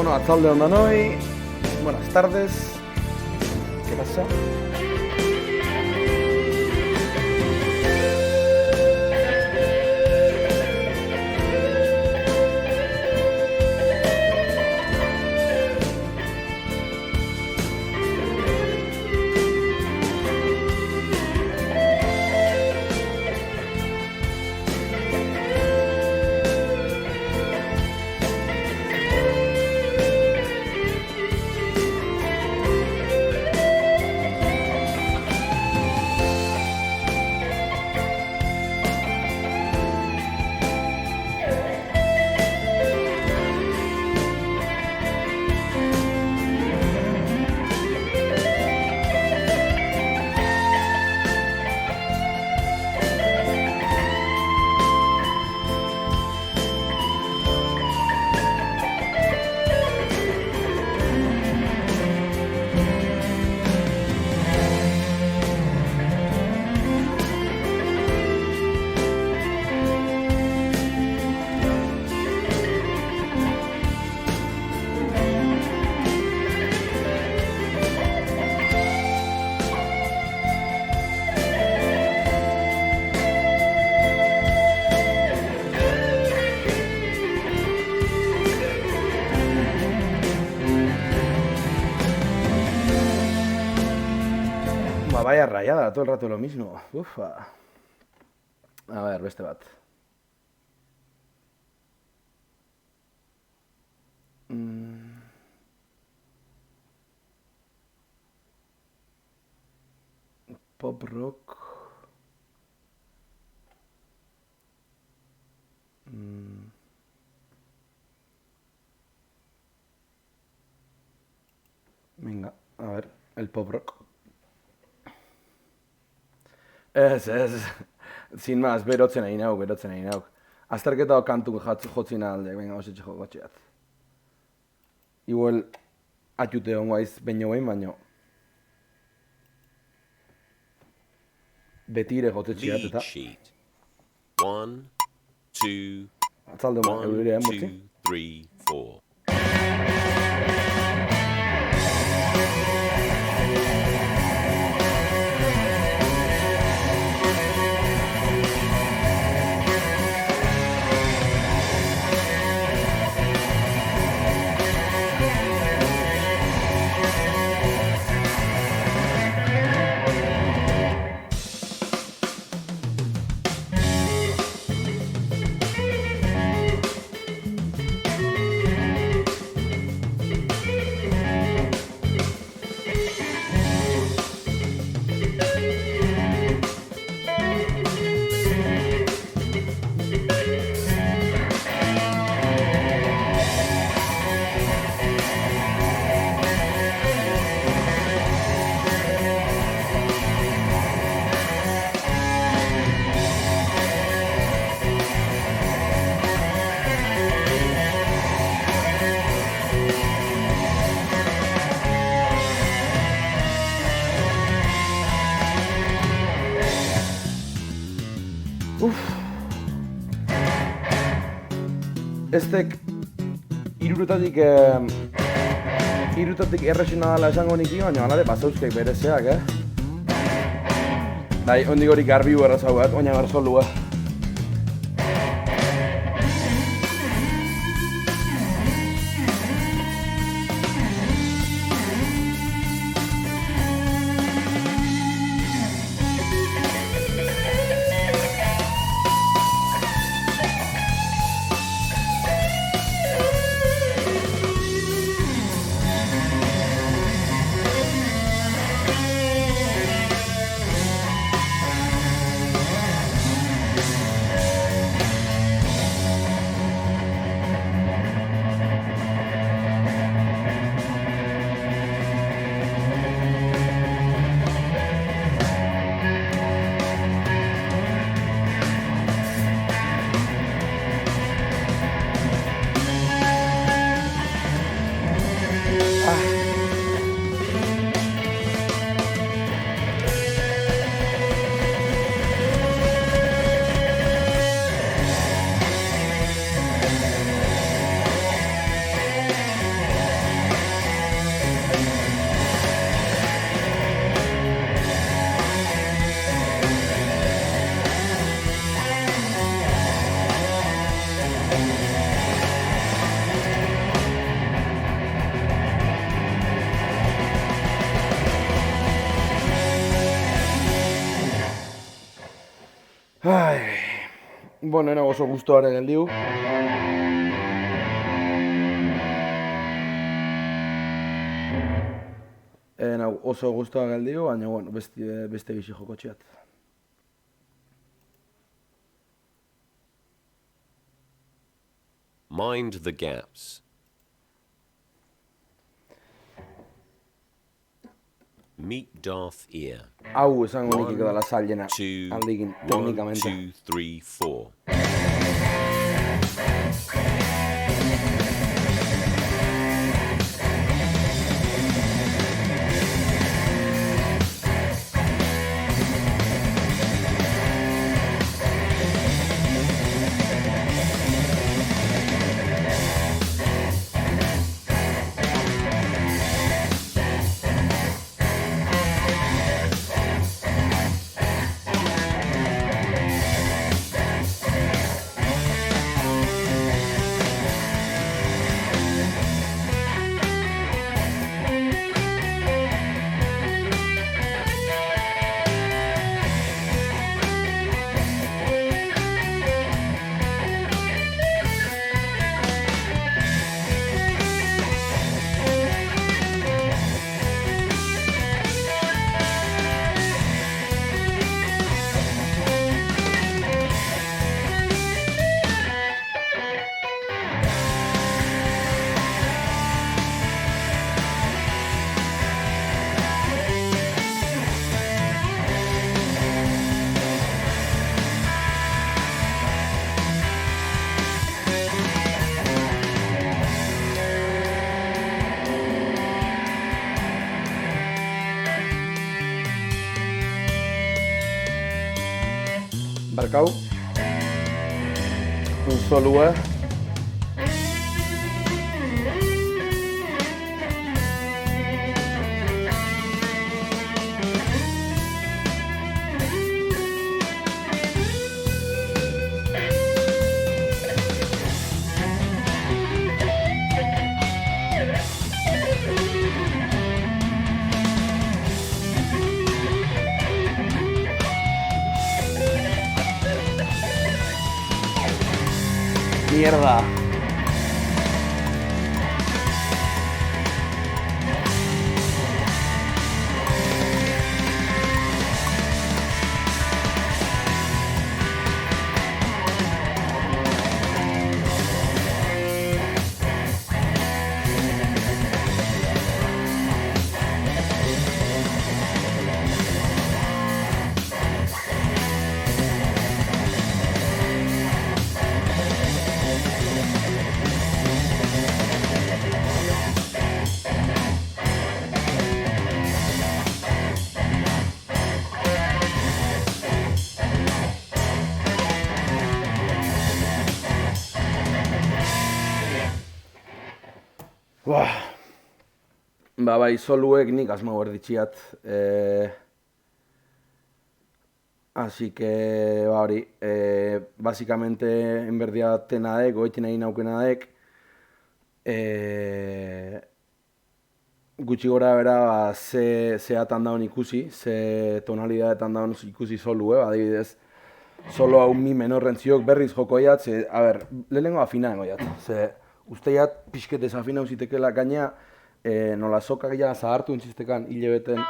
Bueno, atzalde ondan hoy. Buenas tardes. ¿Qué pasa? Vaya rayada, todo el rato lo mismo. Ufa. A ver, beste bat. Pop rock. Venga, a ver, el pop rock. Ez. Sin más, berotzen egin hauk. Azterketa kantu jotzin aldeak, venga, osetxe jokotxeat. Igual, atxute honguaiz baino behin, baino. Betire jotetxeat eta. Lead sheet. 1, 2, Atzalde 1, eurire, 2, mutzi. 3, 4. Estek irurutatik erresina dela esango niki, baina alare bazauzkeik berezeak, Dai, ondik hori garbi errazau bat, baina garzolua. Bueno, nago oso guztuare geldiu. Nau oso guztua geldiu, baina bueno, beste bizi joko txiat. Mind the gaps. Meet Darth Ear. Hau esango nik dela zailena, 2, aldikin, 1, teknikamente. 2, 3, 4. Barkau. Un solua. Mierda. Bai, soluek nik asmo berditxiat. Así que, hori, básicamente enberdiatena dek, goetzen nahi naukena dek, gutxi gora bera, ze atan daun ikusi, ze tonalidadetan daun ikusi solue, adibidez, solo hau mi menorrentziok berriz joko jat, a ber, lehenengo afinango jat, ze uste jat pixket desafinau zitekela gaina, nola sokak ja zahartu entzistekan hilebeten.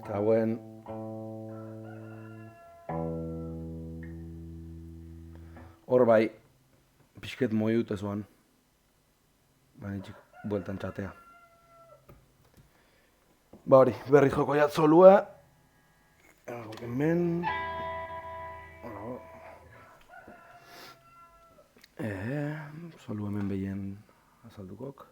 Eta hauen... Hor bai, pixket moi dut ezuan. Baina txik, bueltan txatea. Ba hori, berri joko jat solua. Hemen... Solu hemen behien azaldukok.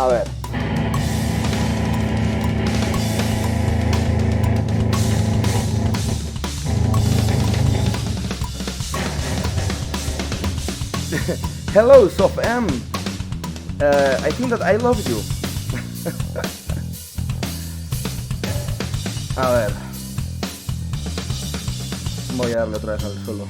A ver. Hello, Sof M. I think that I love you. A ver. Voy a darle otra vez al solo.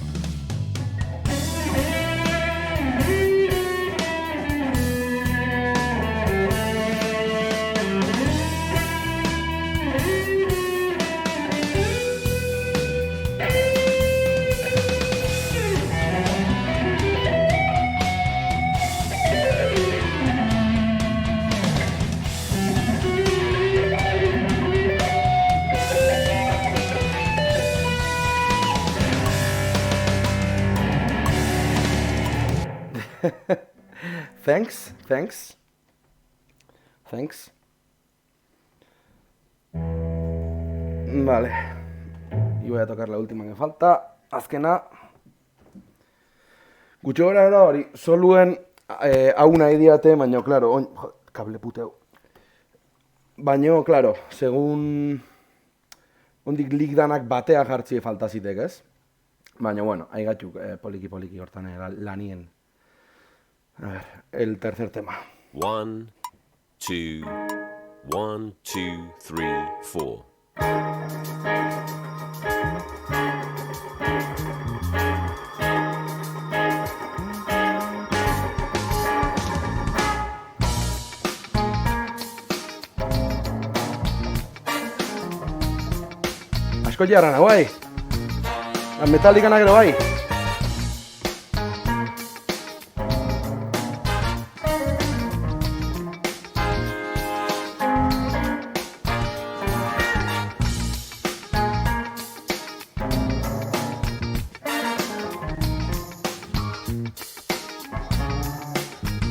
Thanks. Vale. Y voy a tocar la última que falta. Azkena. Gutxo gara era hori, soluen hau nahi diate, baina, klaro, kable puteu. Baina, klaro, segun ondik lik danak batea jartzi falta zitek, ez? Baina, bueno, aigatxuk poliki hortan lanien. A ver, el tercer tema. 1, 2, 1, 2, 3, 4. Asko jarra nago, bai? Metallicana gero bai?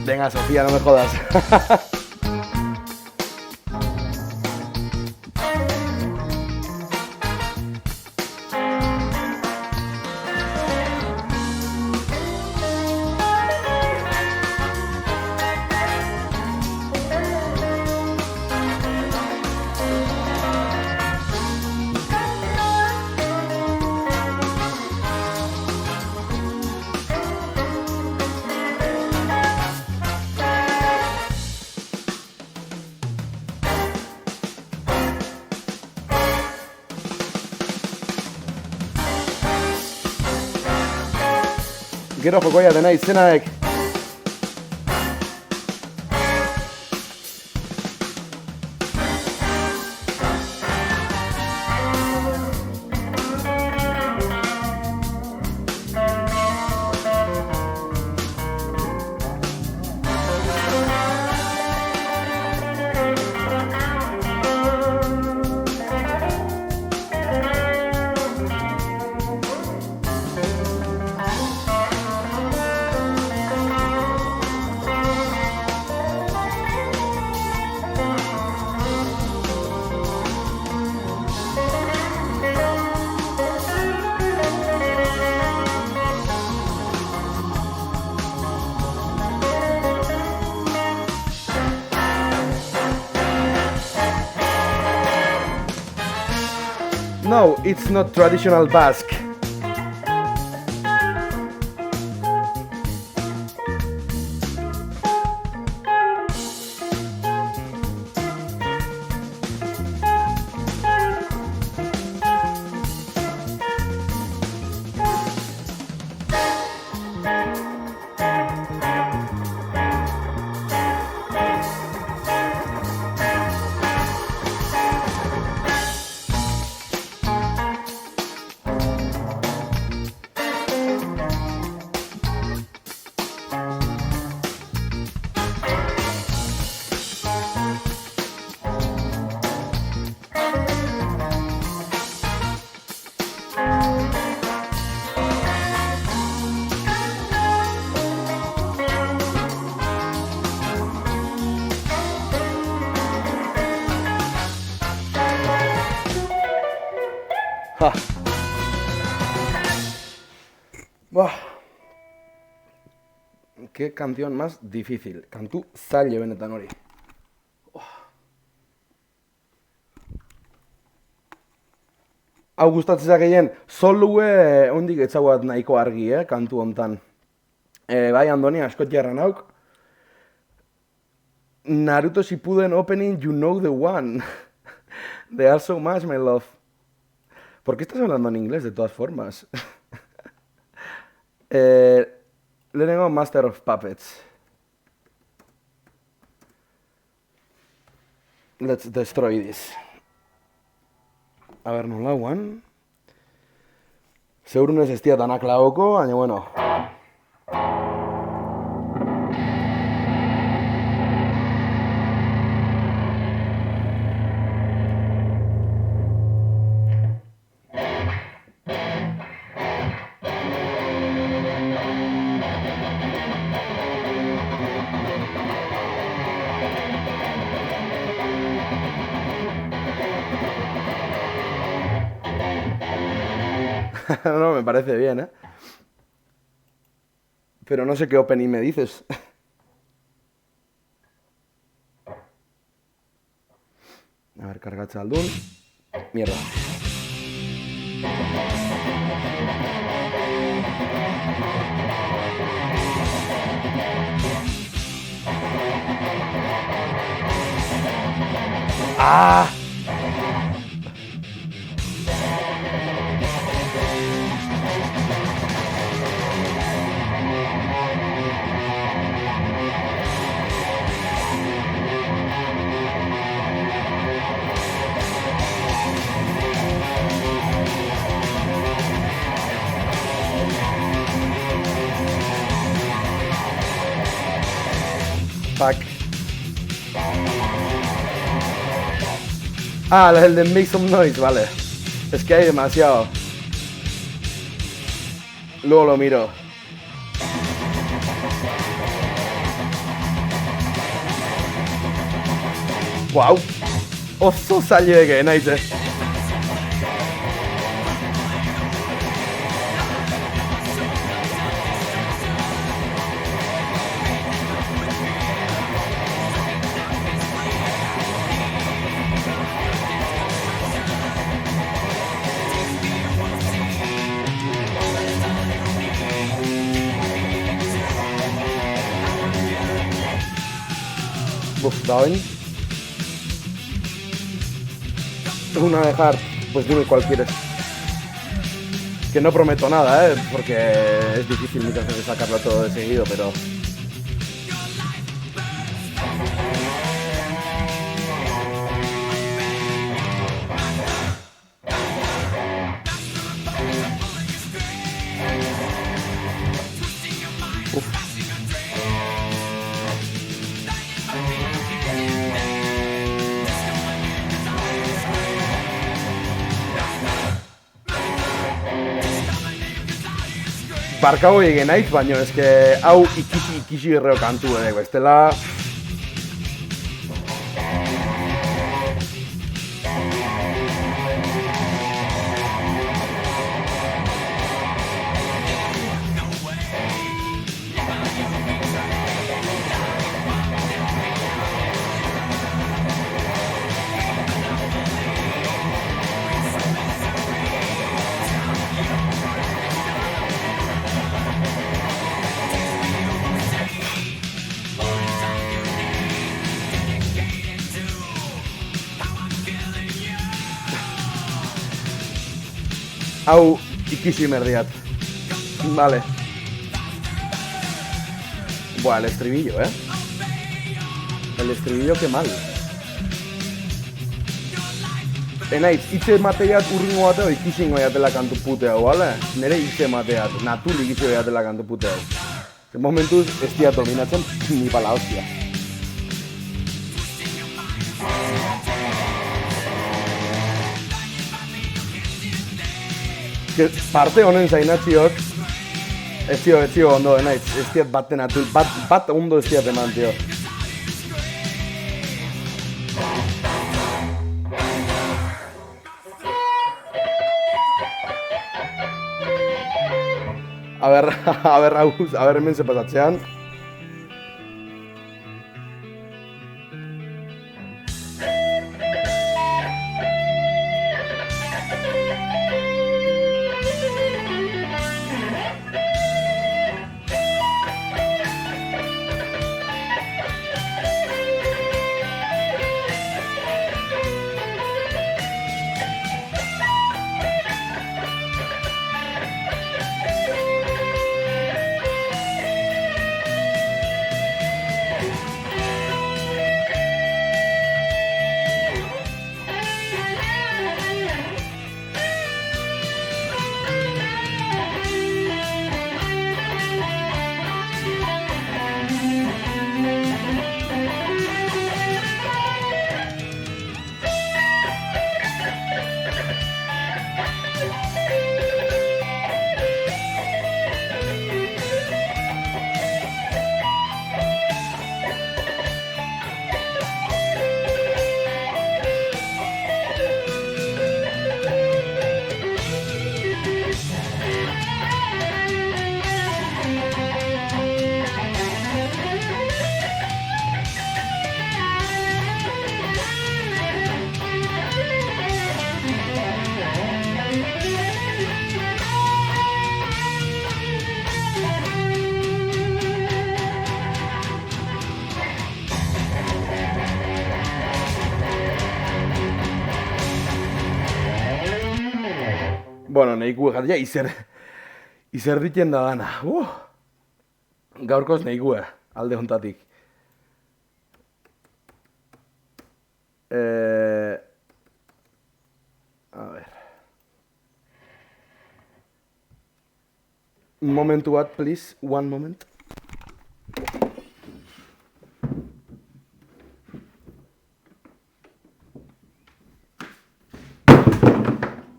Venga, Sofía, no me jodas. Gero jokoia dena izenaek. No, it's not traditional Basque. Ja. Buah. Qué canción más difícil. Kantu zaile benetan hori. hau gustatzen gehien, solue ondik etzaguat nahiko argi, kantu hontan. Bai, Andoni, askot jarran hauk. Naruto Shippuden opening, you know the one. They are so much, my love. ¿Por qué estás hablando en inglés, de todas formas? Lehenengo Master of Puppets. Let's destroy this. A ber, nola guan? Segurunez ez dira danak lagoko, baina bueno. No, me parece bien, ¿eh? Pero no sé qué opening me dices. A ver, cargatza aldun. Mierda. ¡Ah! Fuck. Ah, el de Make Some Noise, vale. Es que hay demasiado. Luego lo miro. Wow. Oso zaileek naiz, ¿Saben? Una de Hard, pues dime cuál quieres. Que no prometo nada, porque es difícil muchas veces sacarlo todo de seguido, pero... Barkau egin naiz, baina eske hau ikisi erreo kantu edeko, estela... Hau ikisi merdiat. Vale. Buah, el estribillo, El estribillo, qué mal. Enaiz, hitze mateat urringo bateo ikisingo jatela kantu pute hau, bale? Nere hitze mateat, natul ikisi jatela kantu pute hau. Momentuz, ez diat dominatzen, ni pala hostia. Parte honen zainatziok, ez zio ondo denaiz, ez diat baten atul, bat ondo ez diat eman, tio. A ber, hemen ze pasatzean. Bueno, nahikue jatia, izer ditzen da dana. Gaurkoz nahikue, alde hontatik. A ver. Momentu bat, please. One moment.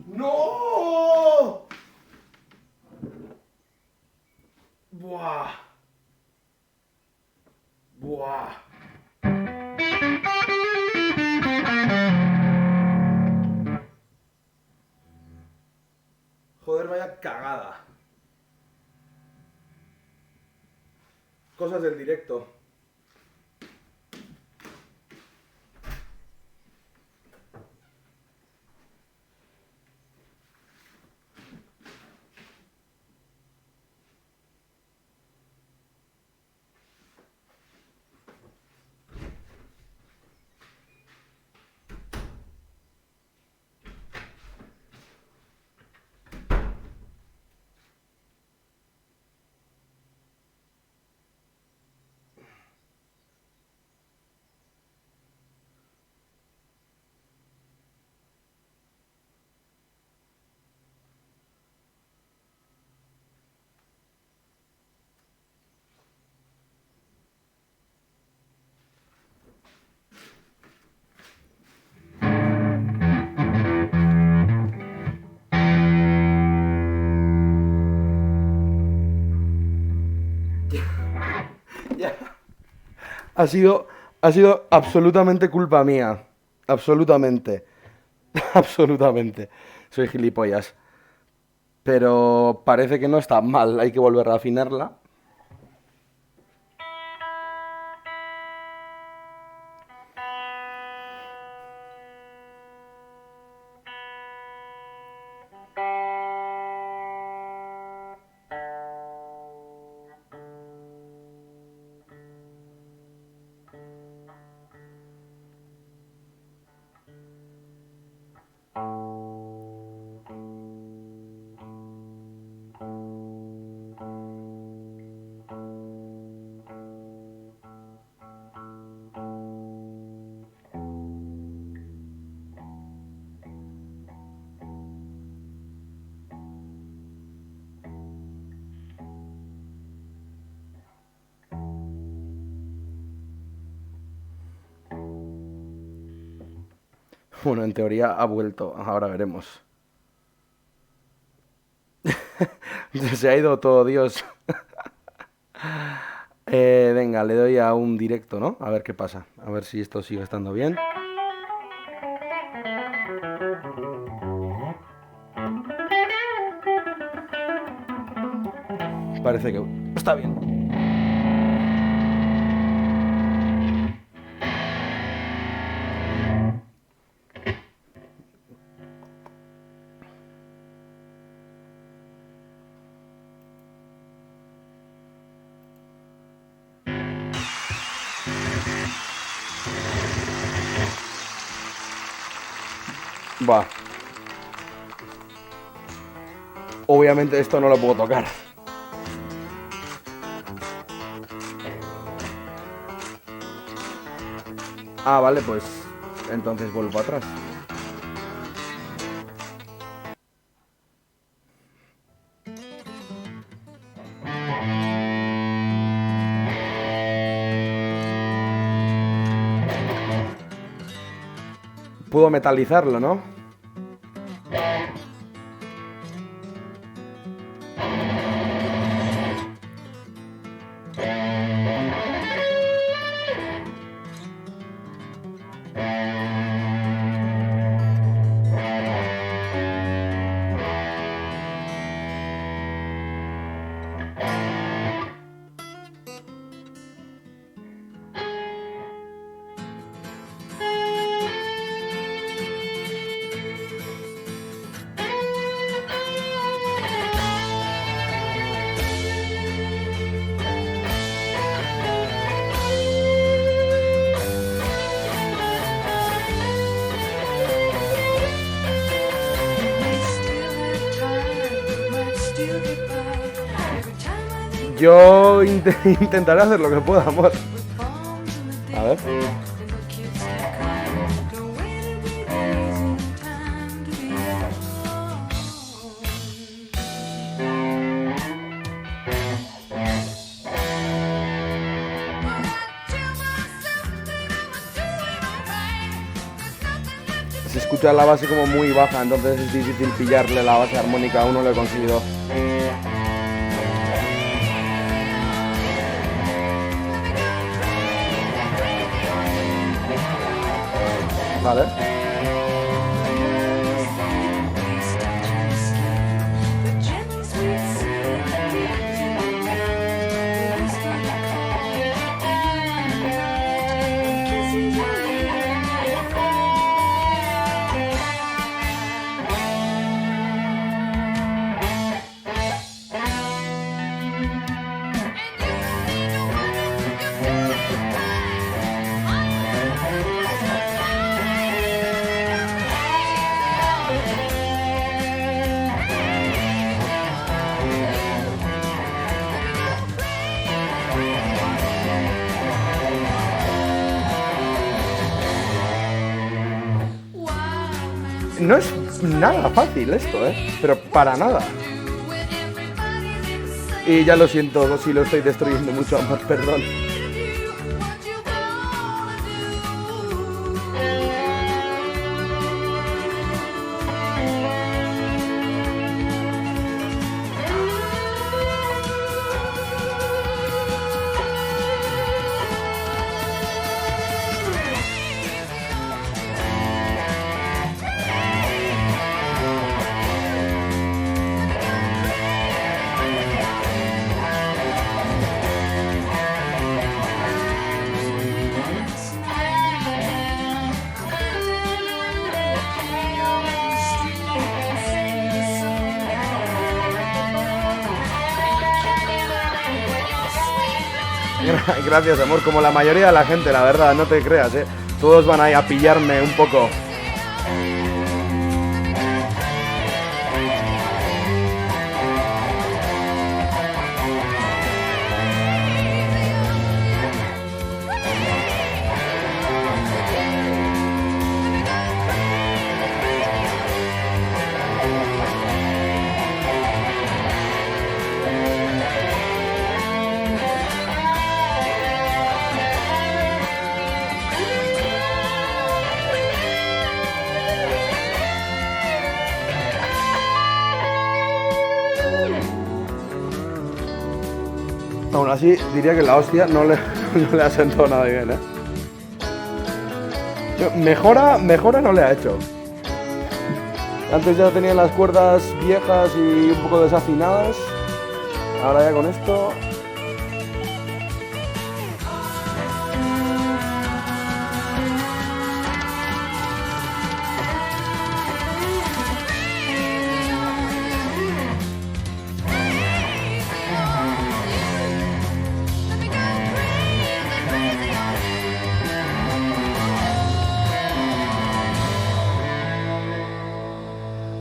No! Buah. Buah. Joder, vaya cagada. Cosas del directo. Ya. Ha sido absolutamente culpa mía. Absolutamente. Absolutamente. Soy gilipollas. Pero parece que no está mal. Hay que volver a afinarla. Bueno, en teoría ha vuelto. Ahora veremos. Se ha ido todo, Dios. Venga, le doy a un directo, ¿no? A ver qué pasa. A ver si esto sigue estando bien. Parece que está bien. Va. Obviamente esto no lo puedo tocar. Ah, vale, pues entonces vuelvo atrás. Puedo metalizarlo, ¿no? Yo intentaré hacer lo que pueda, amor. A ver. Se escucha la base como muy baja, entonces es difícil pillarle la base armónica, aún no lo he conseguido. Vale. No es nada fácil esto, pero para nada. Y ya lo siento si lo estoy destruyendo mucho, amor, perdón. Gracias, amor, como la mayoría de la gente, la verdad, no te creas, Todos van ahí a pillarme un poco. Aún así, diría que la hostia no le ha sentado nada bien, Mejora no le ha hecho. Antes ya tenía las cuerdas viejas y un poco desafinadas. Ahora ya con esto...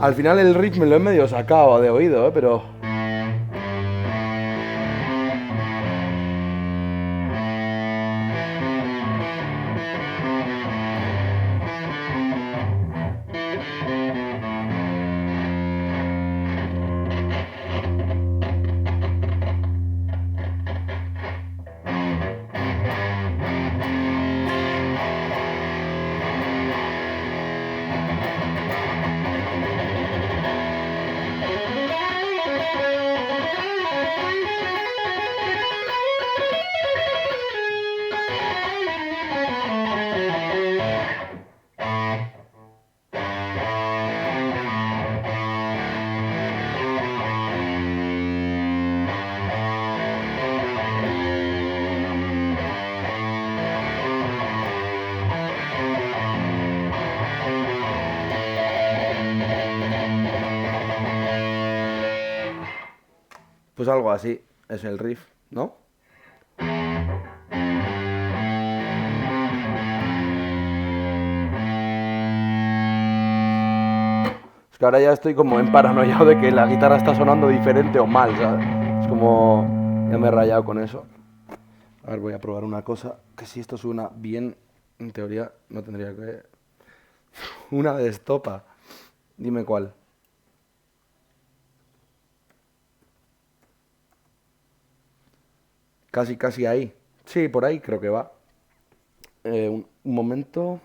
Al final el riff me lo he medio sacado de oído, pero... Pues algo así es el riff, ¿no? Es que ahora ya estoy como en paranoia de que la guitarra está sonando diferente o mal, ¿sabes? Es como... Ya me he rayado con eso. A ver, voy a probar una cosa, que si esto suena bien, en teoría no tendría que... Una de estopa. Dime cuál. Casi ahí. Sí, por ahí creo que va. Un momento.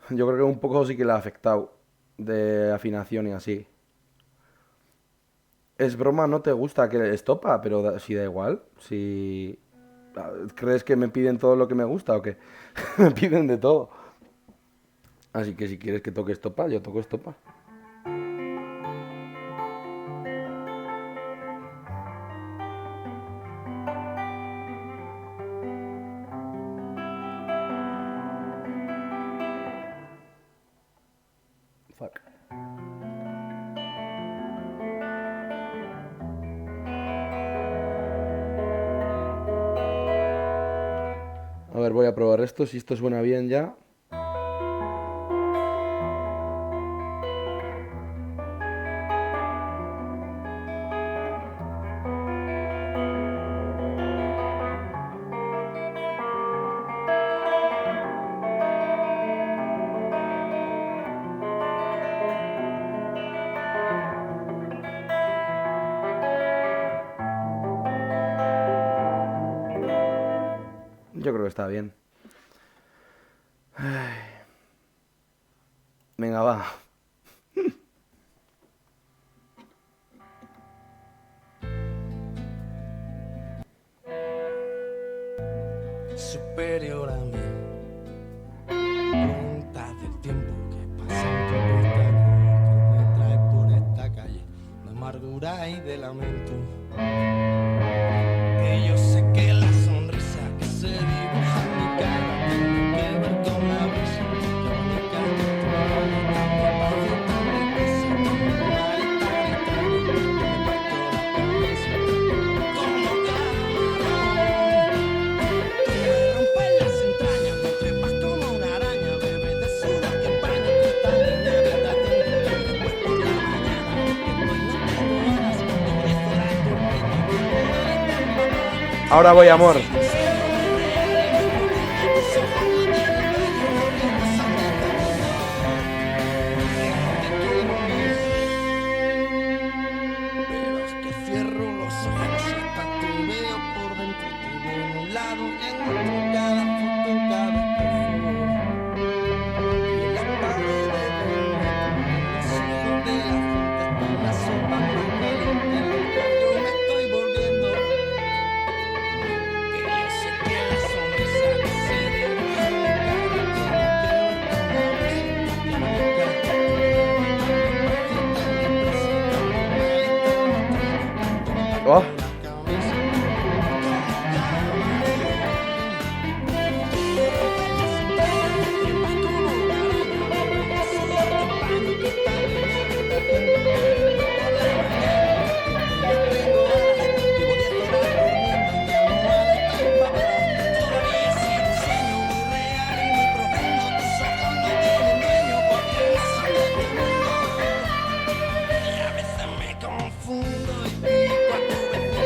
Yo creo que un poco sí que le ha afectado de afinación y así. Es broma, no te gusta que estopa, pero si da igual. Si crees que me piden todo lo que me gusta o que me piden de todo. Así que si quieres que toque estopa, yo toco estopa. Fuck. A ver, voy a probar esto, si esto suena bien ya. Yo creo que está bien. Ay. Venga, va. Superior a mí, preguntas del tiempo que pasa en tu pestaña, que me trae por esta calle de amargura y de lamento. Que yo sé que la sonrisa que se dibuja en mi cara tiene que ver con la brisa que va a mi cara, que pasa tan deprisa, que me va y tal, que me parto la cabeza como camarón. Tú me rompes las entrañas, me trepas como una araña, bebé de sudor que empaña, cristal de nieve, da tiempo y después por la mañana, después no tengo horas, debería cerrar tu ritmo, que no hay tiempo para... Ahora voy, amor. Pero es que cierro los ojos y hasta te veo por dentro. Te veo en un lado y en otro, cada foto, cada espejo. Y en las paredes del metro, en los ojos de la gente, está una sopa más caliente. Loco, yo me estoy volviendo. Que yo sé que la sonrisa que se dibuja en mi cara tiene que ver con la brisa que va a mi cara. Oh. Confundo y pico a tu vecino.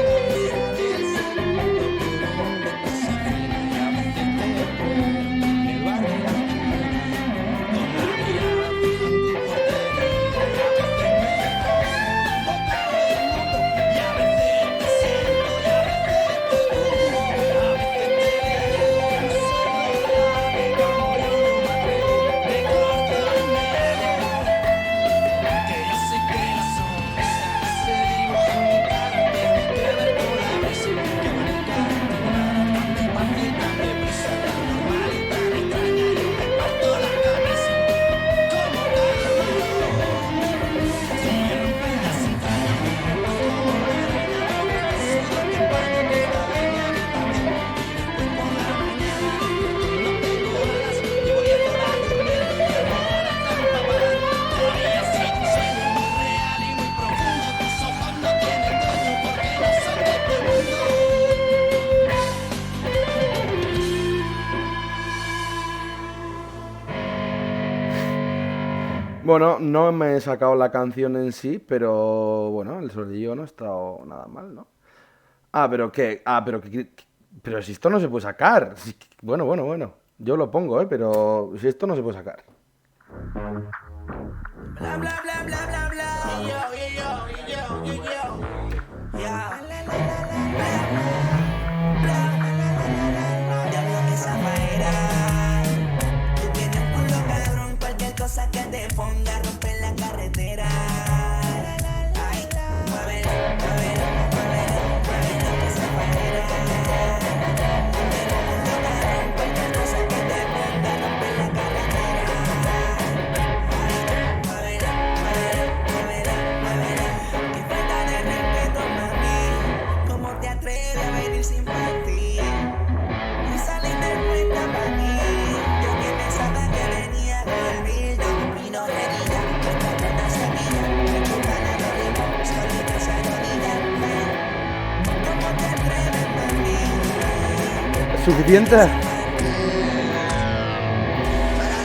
Bueno, no me he sacado la canción en sí, pero bueno, el solillo no ha estado nada mal, ¿no? Ah, pero qué, pero si esto no se puede sacar. Bueno. Yo lo pongo, pero si esto no se puede sacar. Bla bla bla bla bla bla. Yo. Ya. Diablo que zafaera. Tú tienes un culo cabrón, cualquier cosa que te ponga rompe la carretera. Ay, muévelo que zafaera. Tienes un culo cabrón, cualquier cosa que te ponga rompe la carretera. Muévelo. Y falta de respeto, mami. ¿Cómo te atreves a venir sin partir? Y salir de cuenta para mí. Yo que pensaba que venía con el bildo y no venía. Esta puta semilla, me chupa la ritmo, solita se arrodilla. ¿Cómo te atreves, mami? ¿Es suficiente? Espera,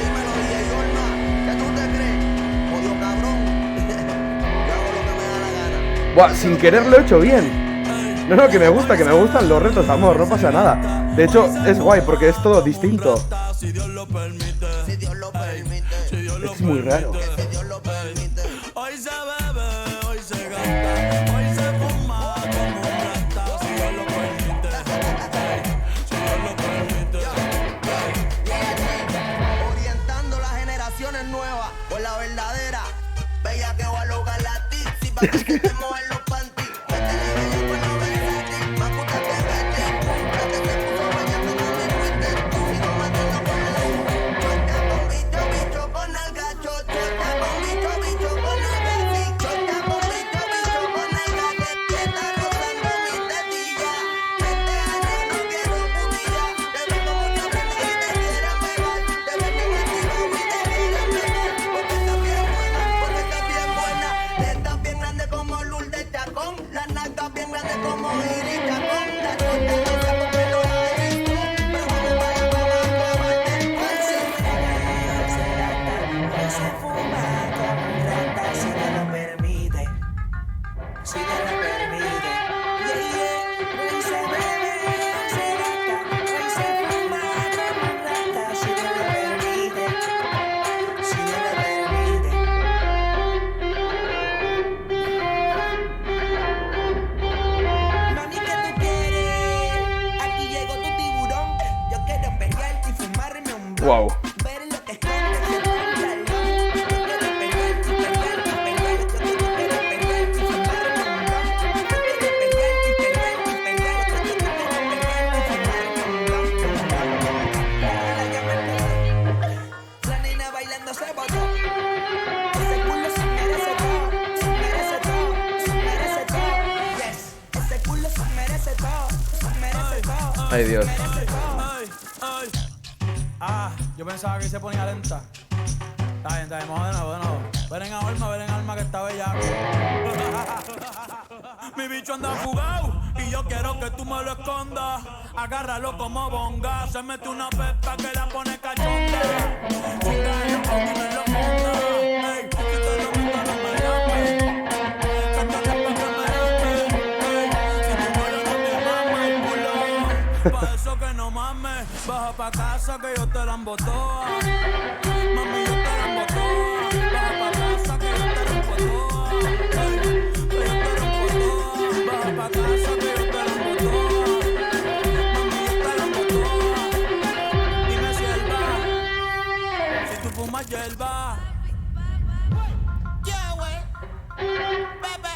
dímelo, DJ Olma, ¿qué tú te crees? Jodido cabrón. Yo hago lo que me da la gana. Buah, sin querer lo he hecho bien. No, que me gustan los retos, amor, no pasa nada. De hecho, es guay porque es todo distinto. Si Dios lo permite, Si Dios lo permite, si Dios lo Es muy raro. si Dios lo permite. Hoy se bebe, hoy se gasta, hoy se fuma como un rata. Si Dios lo permite, si Dios lo permite. Orientando las generaciones nuevas por la verdadera. Bella que va a lograr la tizi pa' que se te mojen los panties. Métele bella con los Versace, más puta que Betty. La que se puso bella que no me fuiste tú. Sigo matando con el chota con bicho con alga. Chota con bicho con alga. Sí, chota con bicho con alga. Que te está rozando mi tetilla. Este año no quiero putilla. Te vengo mucha prenda y te quieren pegar. Te vengo activo y te quieren pegar. Porque estás bien buena. Estás bien grande como Lourdes Chacón. Las nalgas bien grandes como Iris Chacón. La chota esa porque no la he visto. Pero no me vaya pa' abajo a amarte el cuerpo. Hoy se gasta, hoy se fuma como un rata. Si Dios lo permite, si Dios lo permite. Hoy se bebe, hoy se gasta, hoy se fuma como un rata. Si Dios lo permite, si Dios lo permite. Mami, ¿qué tú quieres? Aquí llegó tu tiburón. Yo quiero pelearte y fumarme un blunt. Wow. Ver lo que esconde ese pantalón. Yo quiero pelearte y fumarme un blunt. Yo quiero pelearte y fumarme un blunt. La nena bailando se botó. Ese culo se merece todo. Se merece todo. Se merece todo. Yes. Ese culo se merece todo. Se merece todo. Ay, Dios. Yo pensaba que se ponía lenta. Está bien, vamos de nuevo. Ven en alma que está bella. Mi bicho anda fugado y yo quiero que tú me lo escondas. Agárralo como bonga. Se mete una pepa que la pone cachonda. Si cae un poco y me lo monta. Ey, si te lo gusta no me llames. Sácale pa' que me llames. Ey, si tu culo no te mama el culo. Pa' eso que no mames. Baja pa' casa que yo te la embotoa. Mami, yo te la embotoa. Baja pa' casa que yo te la embotoa. Ey, que yo te la embotoa. Baja pa' casa que yo te la embotoa. Mami, yo te la embotoa. Dime si él va. Si tú fumas hierba. Yeah, wey. Bebe.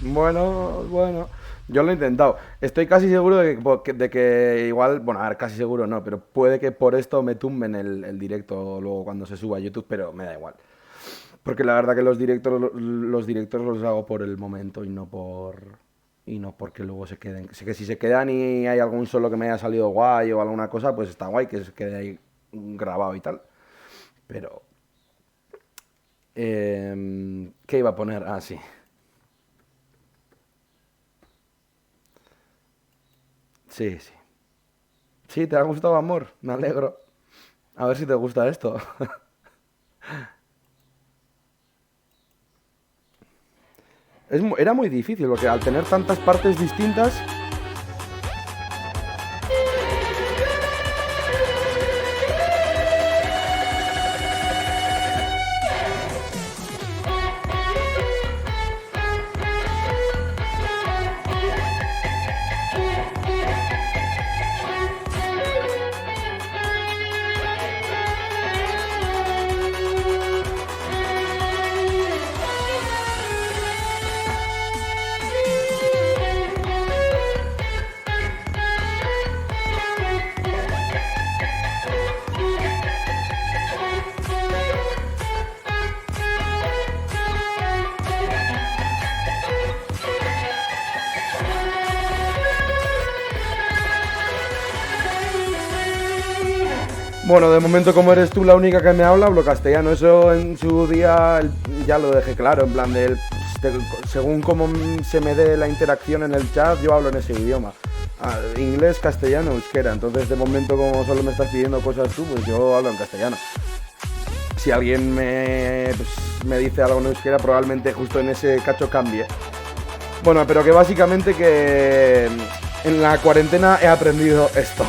Bueno, yo lo he intentado. Estoy casi seguro de que igual, bueno, a ver, casi seguro no, pero puede que por esto me tumben el directo luego cuando se suba a YouTube, pero me da igual. Porque la verdad que los directos los hago por el momento y no porque luego se queden. Sé que si se quedan y hay algún solo que me haya salido guay o alguna cosa, pues está guay que se quede ahí grabado y tal. Pero ¿qué iba a poner? Ah, sí. Sí, sí. Sí, ¿te ha gustado, amor? Me alegro. A ver si te gusta esto. Era muy difícil, porque al tener tantas partes distintas... Bueno, de momento como eres tú la única que me hablo castellano. Eso en su día ya lo dejé claro, en plan según cómo se me dé la interacción en el chat, yo hablo en ese idioma. Inglés, castellano, euskera. Entonces de momento como solo me estás pidiendo cosas tú, pues yo hablo en castellano. Si alguien me dice algo en euskera, probablemente justo en ese cacho cambie. Bueno, pero que básicamente que en la cuarentena he aprendido esto.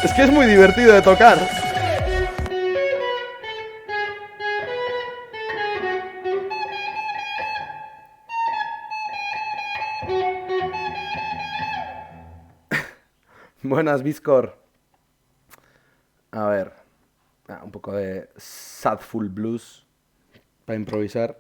Es que es muy divertido de tocar. Buenas, Biscor. A ver, un poco de Sadful Blues para improvisar.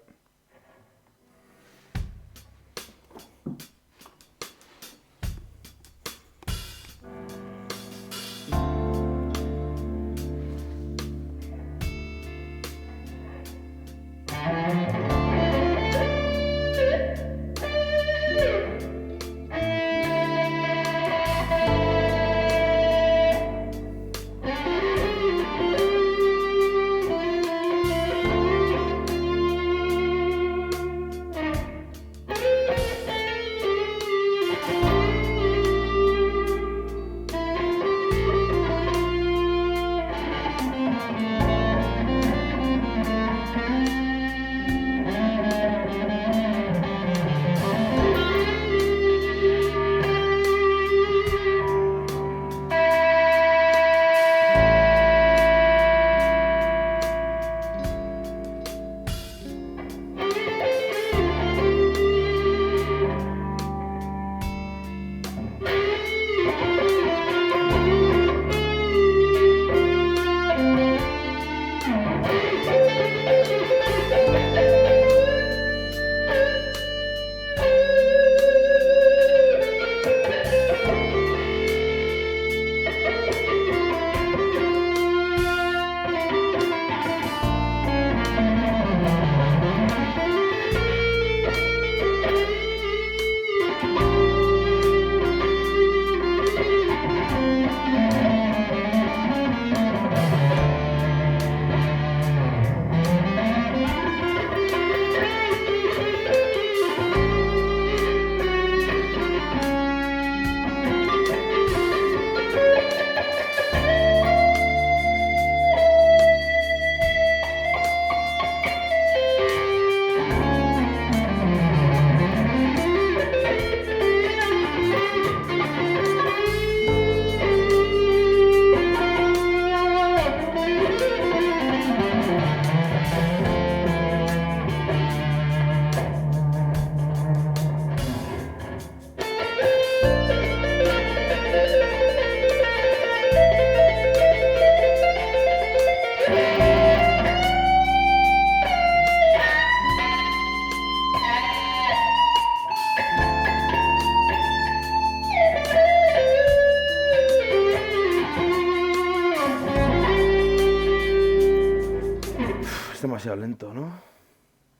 Es demasiado lento, ¿no?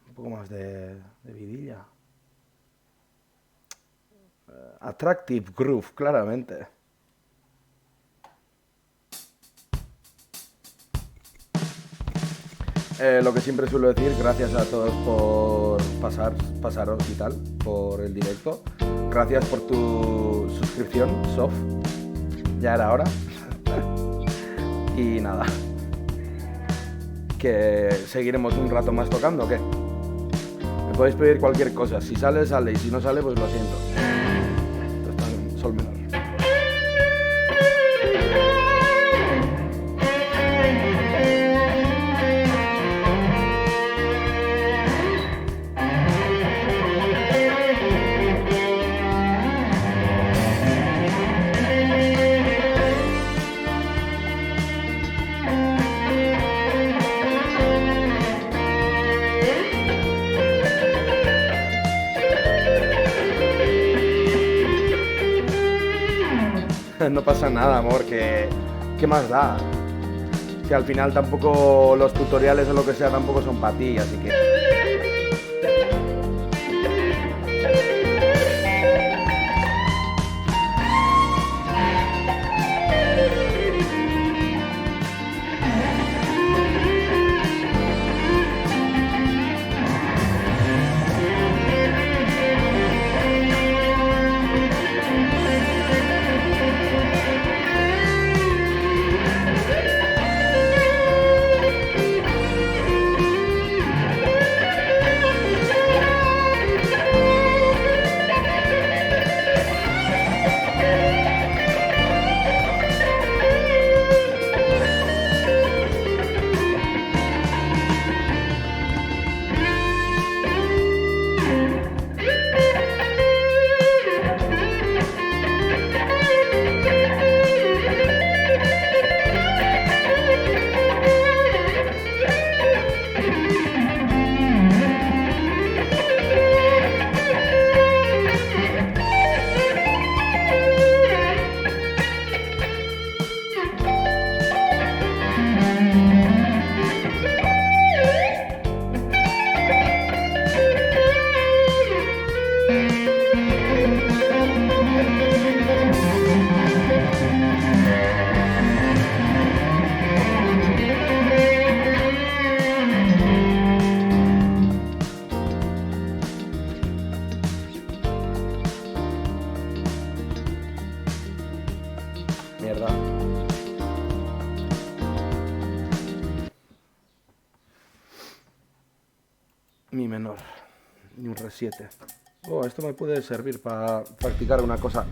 Un poco más de vidilla. Attractive groove, claramente. Lo que siempre suelo decir, gracias a todos por pasaros y tal, por el directo. Gracias por tu suscripción, Sof. Ya era hora. Y nada. Que seguiremos un rato más tocando, ¿o qué? Me podéis pedir cualquier cosa. Si sale, sale. Y si no sale, pues lo siento. Esto está en sol menor. No pasa nada, amor, ¿qué más da? Si al final tampoco los tutoriales o lo que sea tampoco son para ti, así que... Mierda. Mi menor. Ni un re7. Oh, esto me puede servir para practicar una cosa.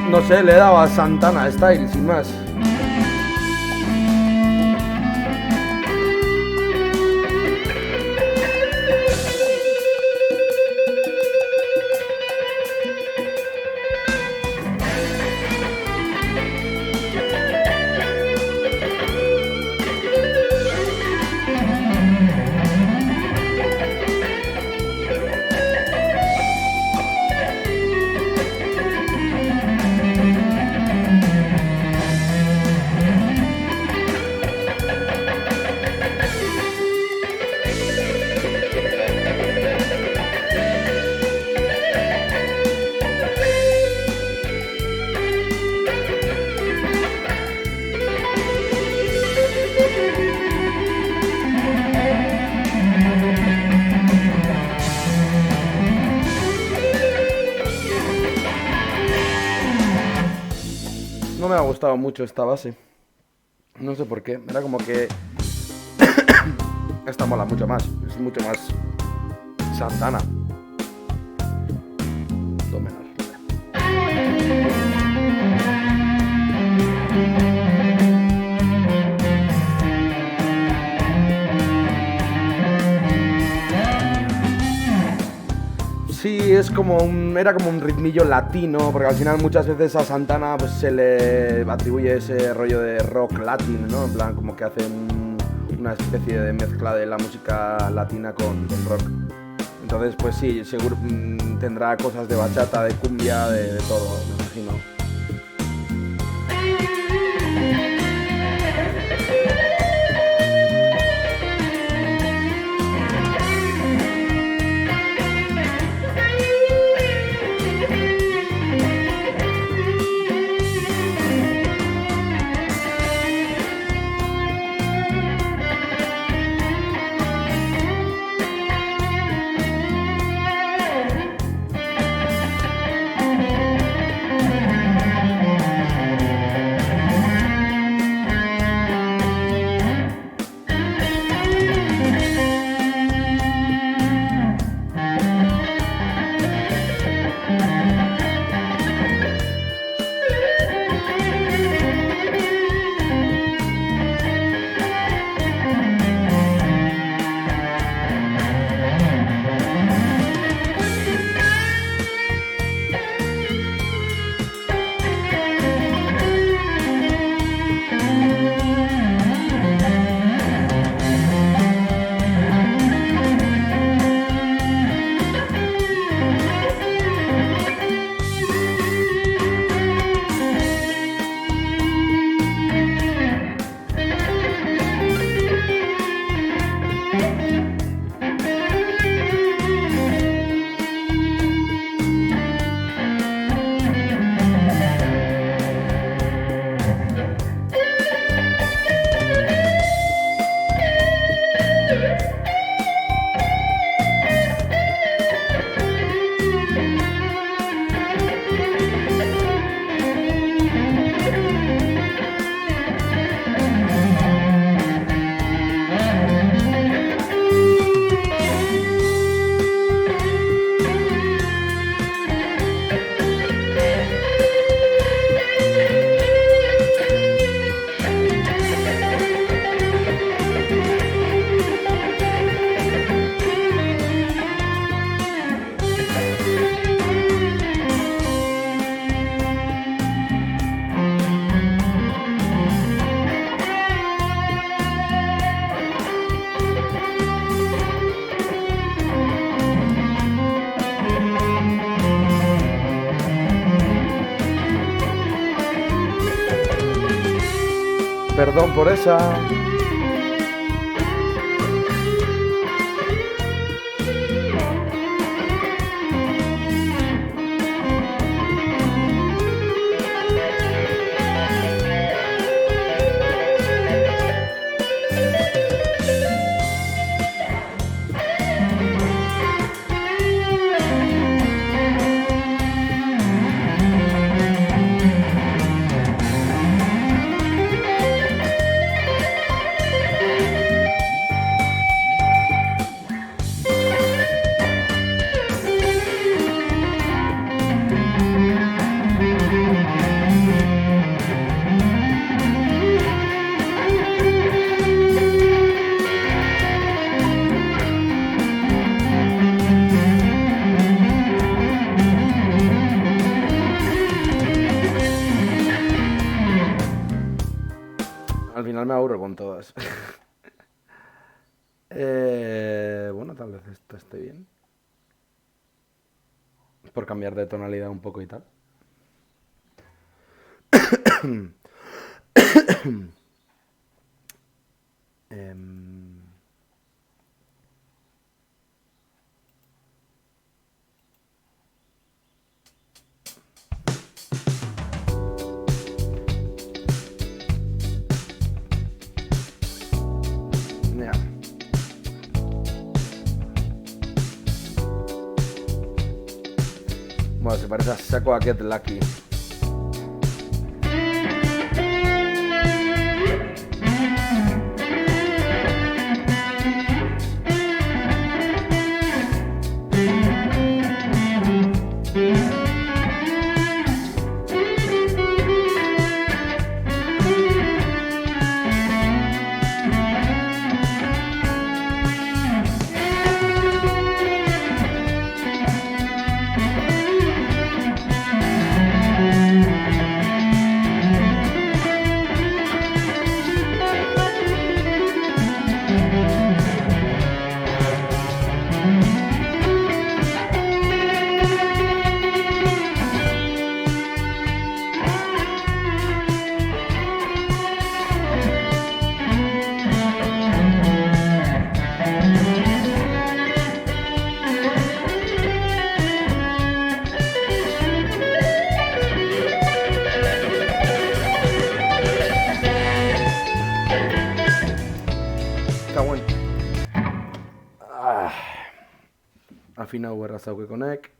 No sé, le he dado a Santana Style, sin más. No me ha gustado mucho esta base. No sé por qué, era como que esta mola mucho más, es mucho más Santana. Do menor. Sí, es como era como un ritmillo latino, porque al final muchas veces a Santana pues se le atribuye ese rollo de rock latino, ¿no? En plan, como que hacen una especie de mezcla de la música latina con rock. Entonces, pues sí, seguro tendrá cosas de bachata, de cumbia, de todo, me imagino. Perdón por esa. Al final me aburro con todas. Bueno, tal vez esto esté bien. Por cambiar de tonalidad un poco y tal. Ya. Bueno, se parece a Saco a Get Lucky. afinau errazaukekonek.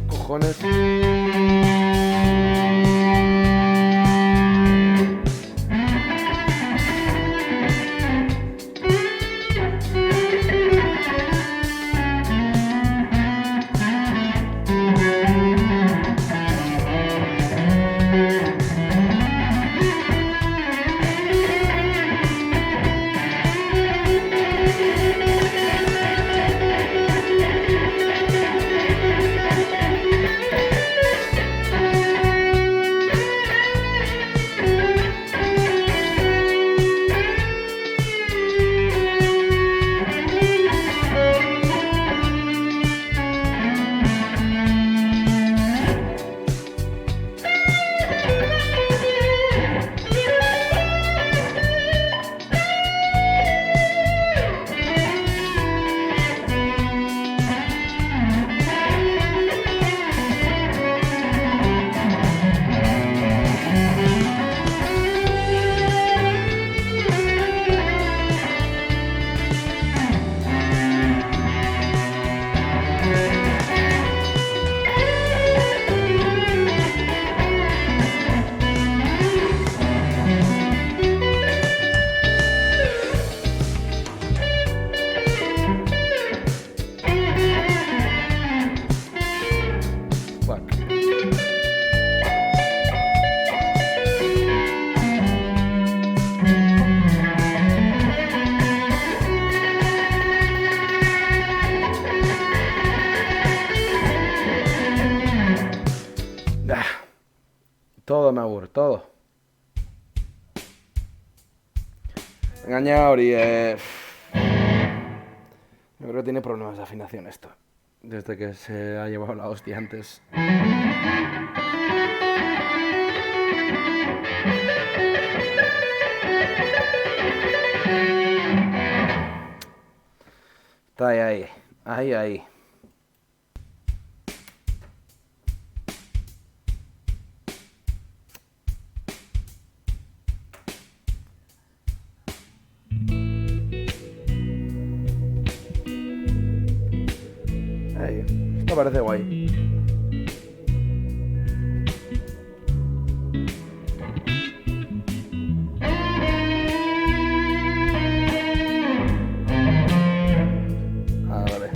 Cojones. Todo me aburre, todo. Engaña Ori, yo creo que tiene problemas de afinación esto. Desde que se ha llevado la hostia antes. Está ahí. parece guay. Ah, vale.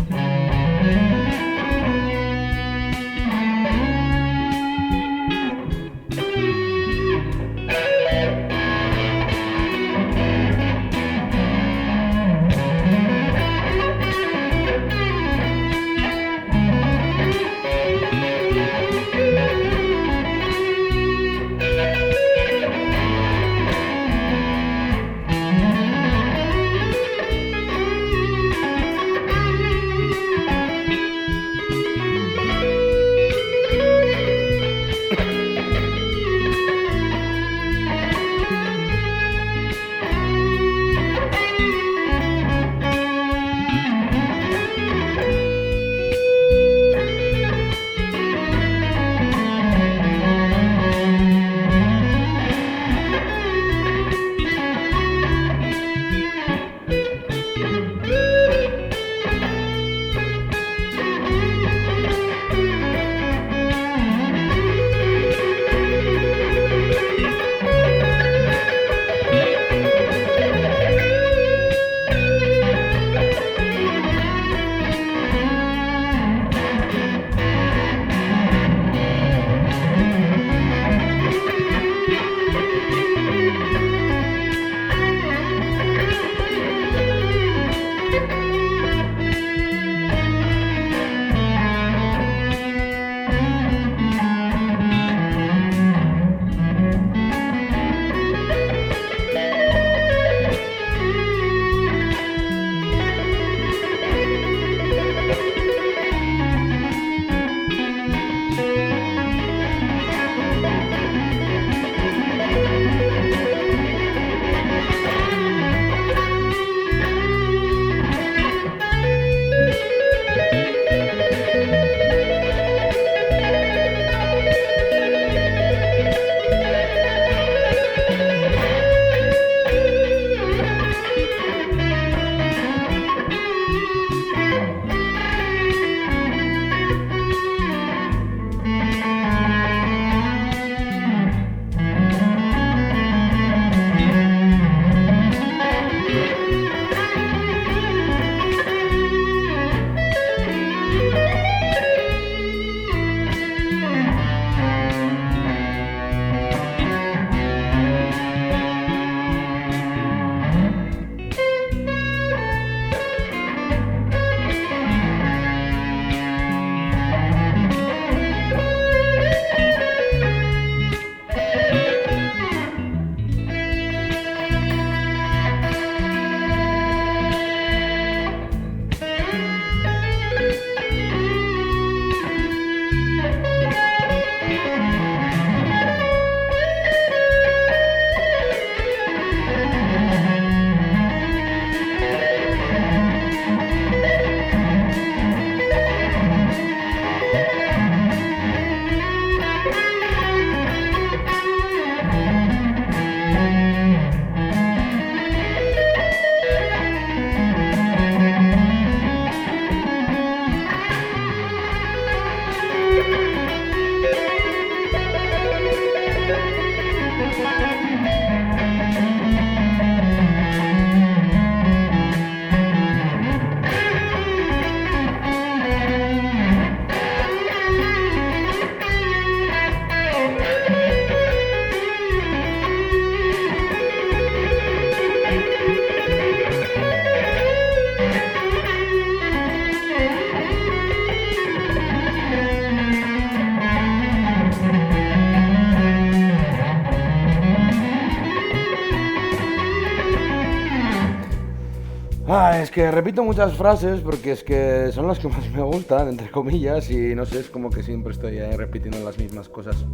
Es que repito muchas frases porque es que son las que más me gustan, entre comillas, y no sé, es como que siempre estoy ahí repitiendo las mismas cosas.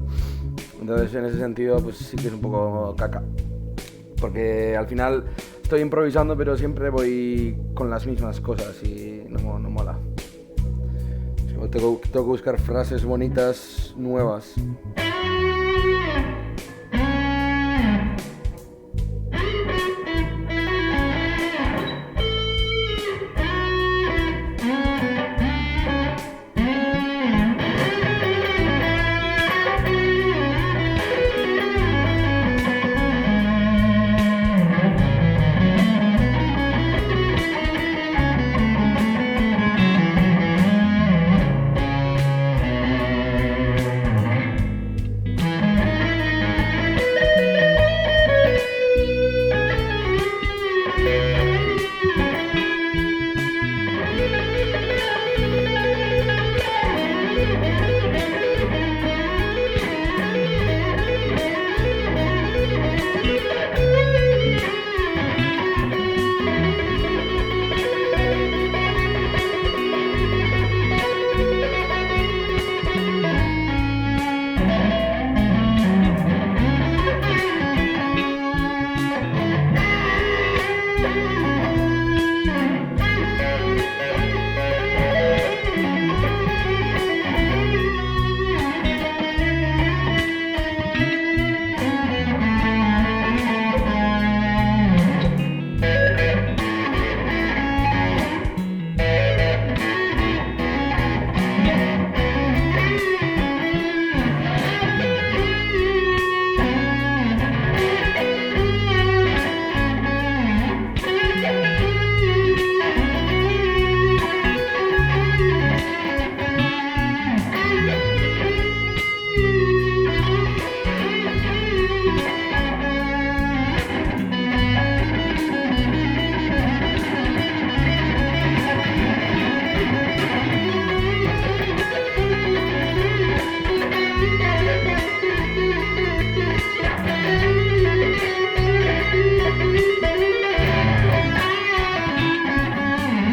Entonces, en ese sentido, pues sí que es un poco caca. Porque al final estoy improvisando, pero siempre voy con las mismas cosas y no mola. Es como tengo que buscar frases bonitas, nuevas.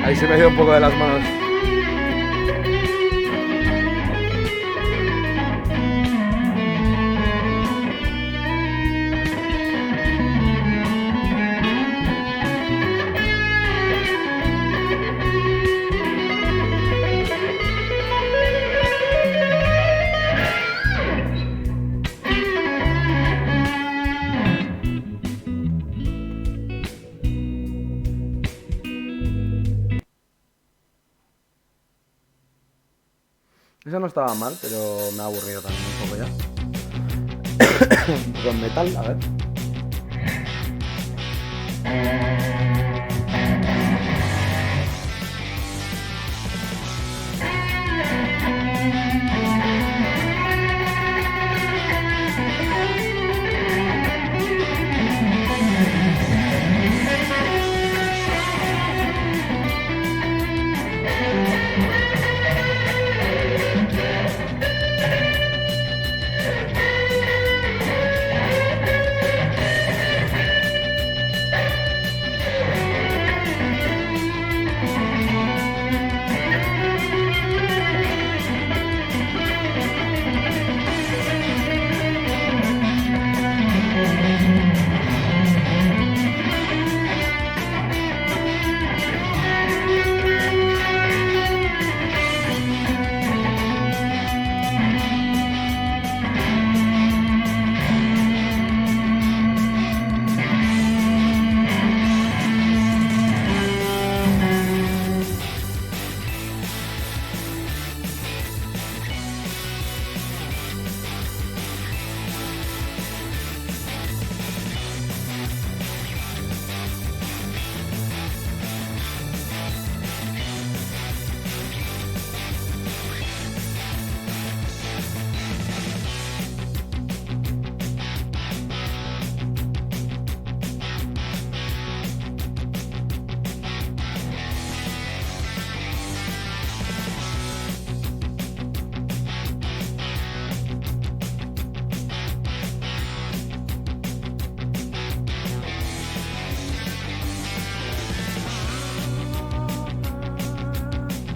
Ahí se me ha ido un poco de las manos. Esa no estaba mal, pero me ha aburrido también un poco ya. Con metal, a ver.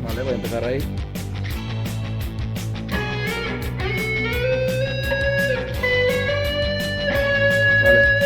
Vale, voy a empezar ahí. Vale.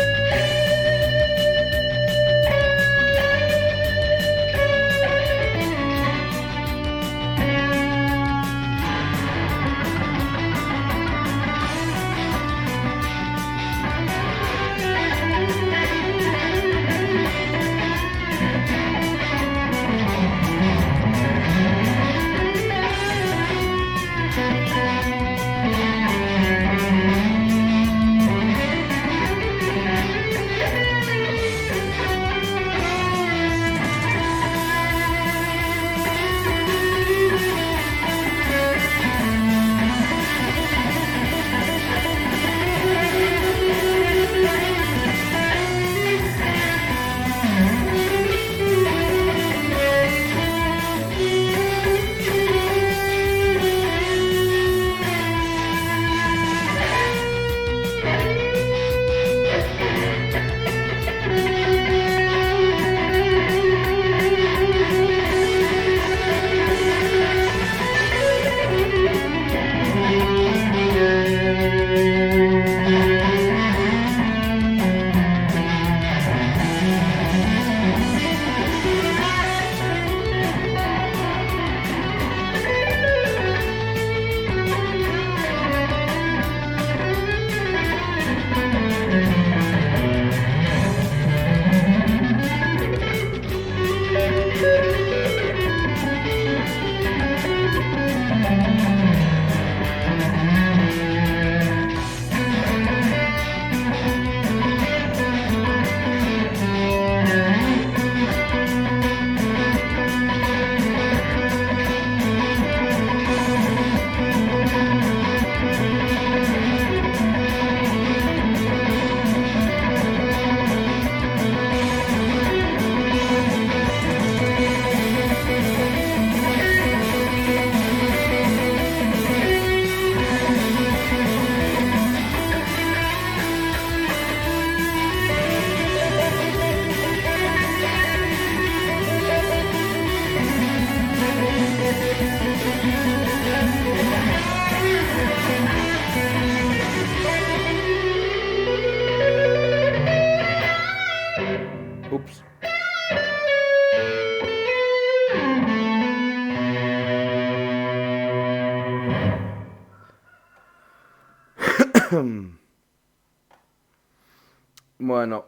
Bueno,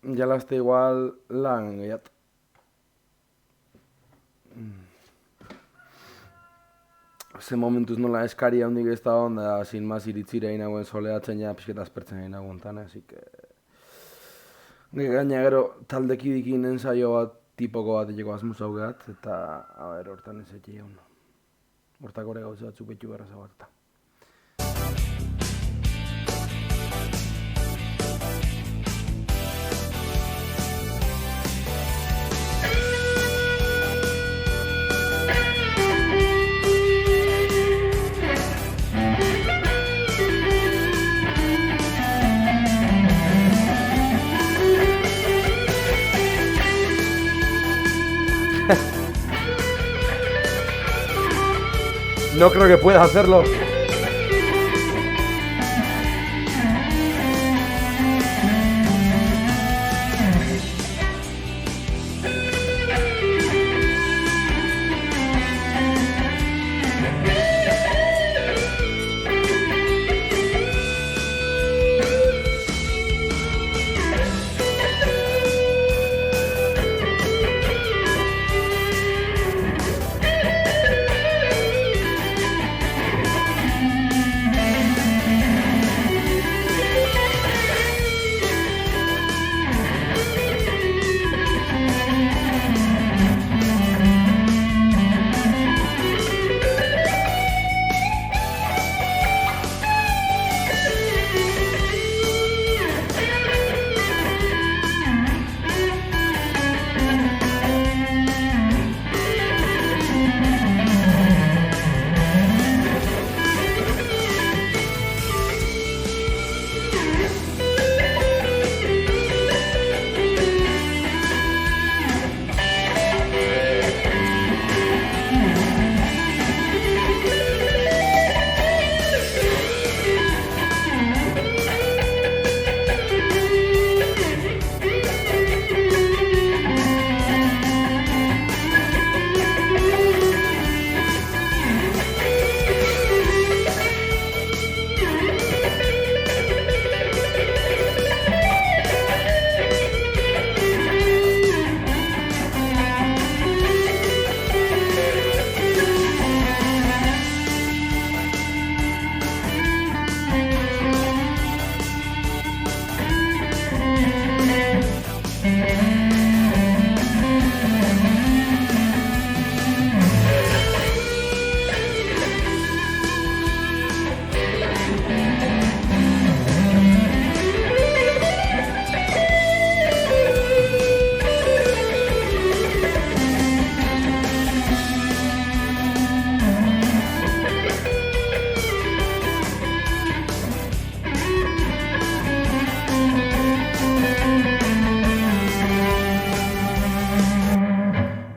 jalazte igual lan gehiat. Ze momentuz nola eskari handik ez da onda, sin más iritzire egin nagoen soleatzen ja pixket aspertzen egin nagoen tan, así que... Gaina gero taldekidikin ensaio bat tipoko bat egeko asmoz haugeat, eta, a ber, hortan ez eki egun. Hortak hori gauza batzuk betu berra zabarta. No creo que pueda hacerlo.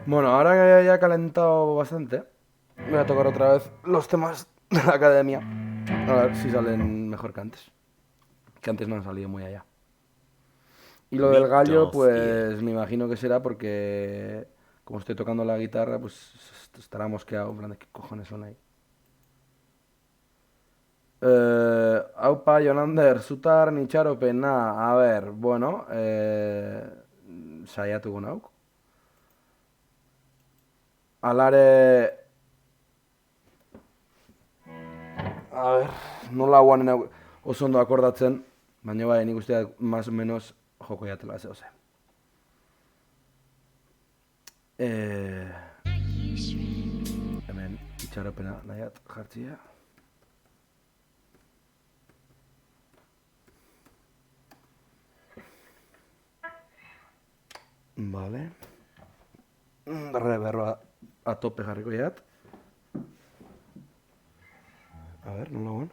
Bueno, ahora que ya he calentado bastante, voy a tocar otra vez los temas de la academia. A ver si salen mejor que antes. Que antes no han salido muy allá. Y lo del gallo, pues me imagino que será porque como estoy tocando la guitarra, pues estará mosqueado, en plan de qué cojones son ahí. Aupa, Jonander, Zutar, Nitxaropen, a ver, bueno, saiatuko nauk. Alare... A ver, nola guanen oso ondo akordatzen, baina bai, nik usteak más o menos joko jatela zeo zen. Hemen itxaropena nahiat jartzia. Vale. Reverba a tope jarriko jat. A ver, nola guen.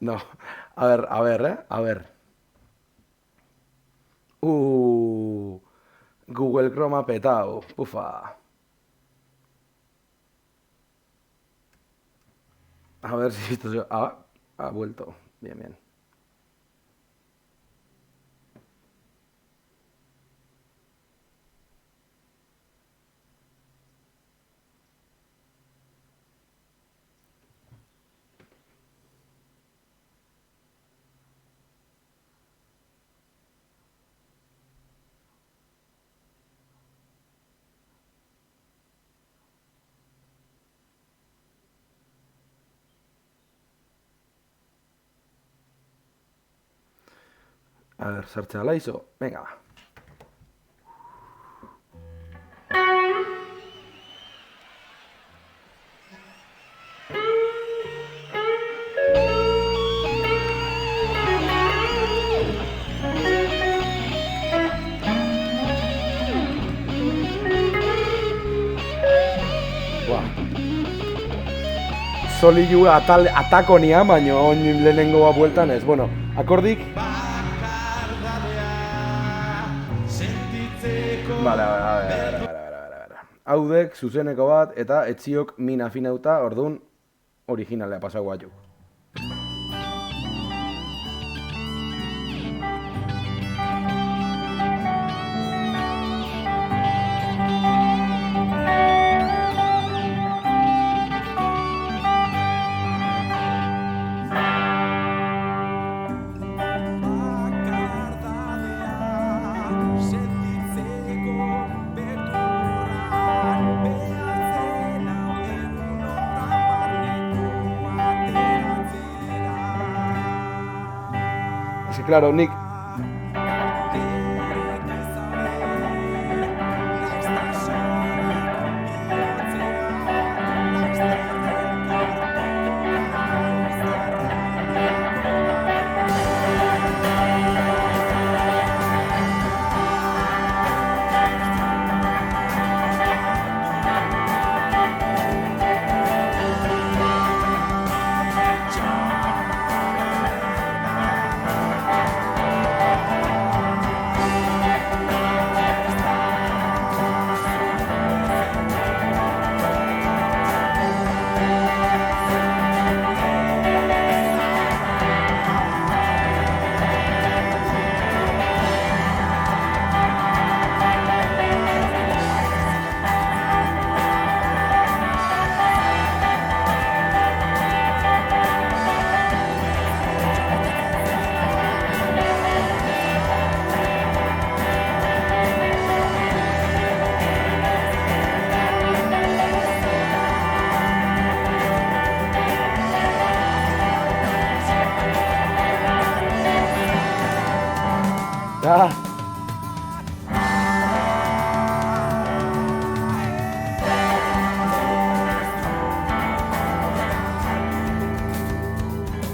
No, a ver, a ver. Google Chrome ha petado. Ufa. A ver si esto se... ha vuelto. Bien, bien. A ver, sartzea laizo. Venga, va. Soliu atako nia, baina oin lehenengoa bueltan ez. Bueno, akordik... Vale. Haudek zuzeneko bat eta etziok min afinauta, ordun originalea pasago batzuk. Claro, nik...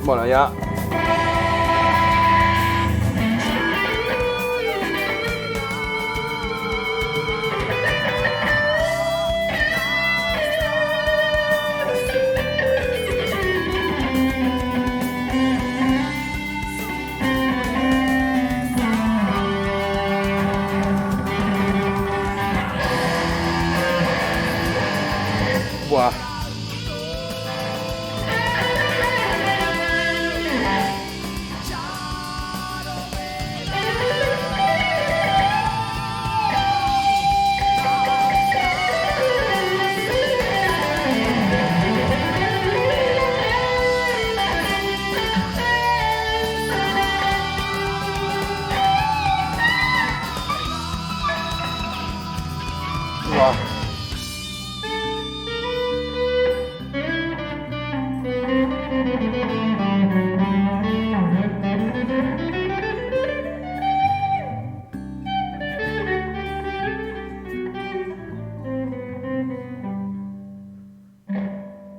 Bueno, ya... Buah.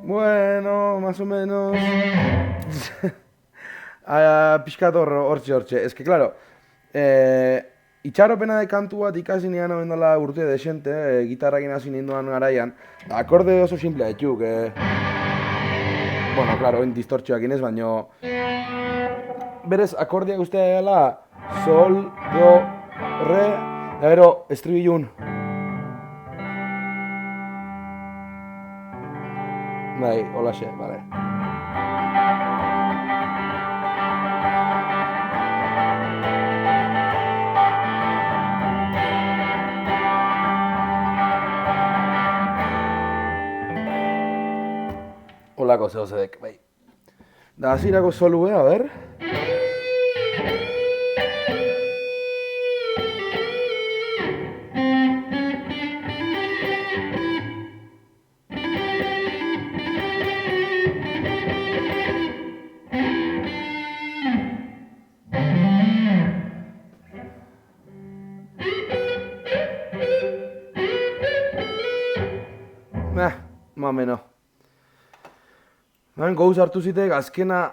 Bueno, más o menos... Pixkat hortxe. Ez que, claro, itxaropena de kantu bat ikasi nian hoben dela urte desente, gitarrakin hasi ninduan garaian, akorde oso simplea etxuk, bueno, claro, distortzioak inez, baino... Berez, akordeak uste dela, sol, do, Horre, da gero, estribilun. Bai, holaxe, bale. Holako zehozedek, bai. Da, hasierako solue, a ber. Ma meno. Hemen gouz hartu zitek, azkena...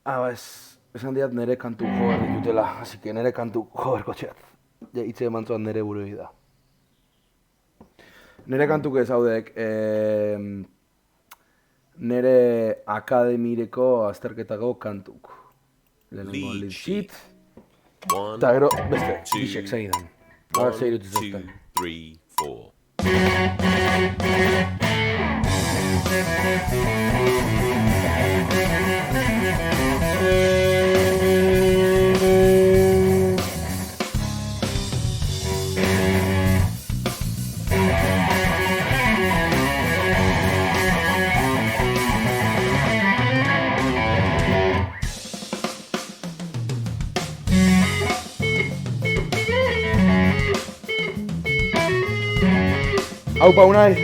esan diat nere kantu jo behar ditutela, así que nere kantu jo beharko txeat. Ja, hitze eman zuan nere burui da. Nere kantuk ez haudek, nere akademireko azterketako kantuk. Lehenengo Lead lead sheet, One, eta gero beste, two, bisek segidan. Haber one, segirutu 2, zuten. 3, 4. Aupa, Unai!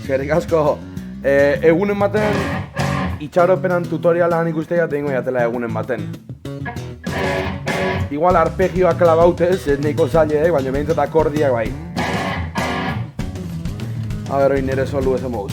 Eskerrik asko, egunen baten itxaropenan tutorialan ikustea tengo jatela egunen baten. Igual arpegioak klabautez, ez nahiko zailek, baina behintzat akordiak bai. A ber, hori nire solu ez emoz.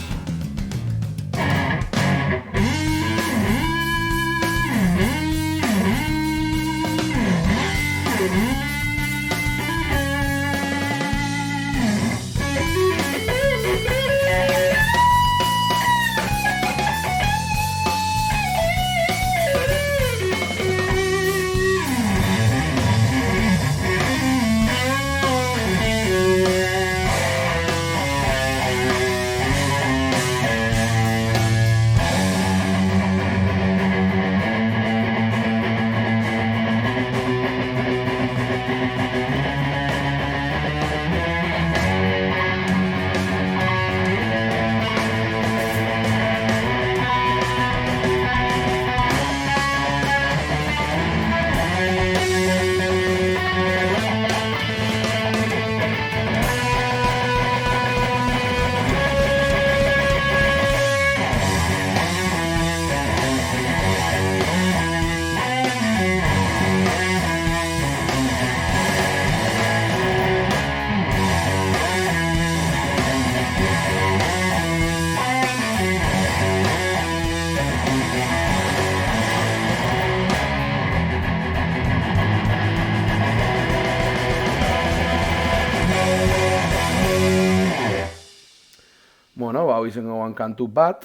Bueno, hau izango kantu bat.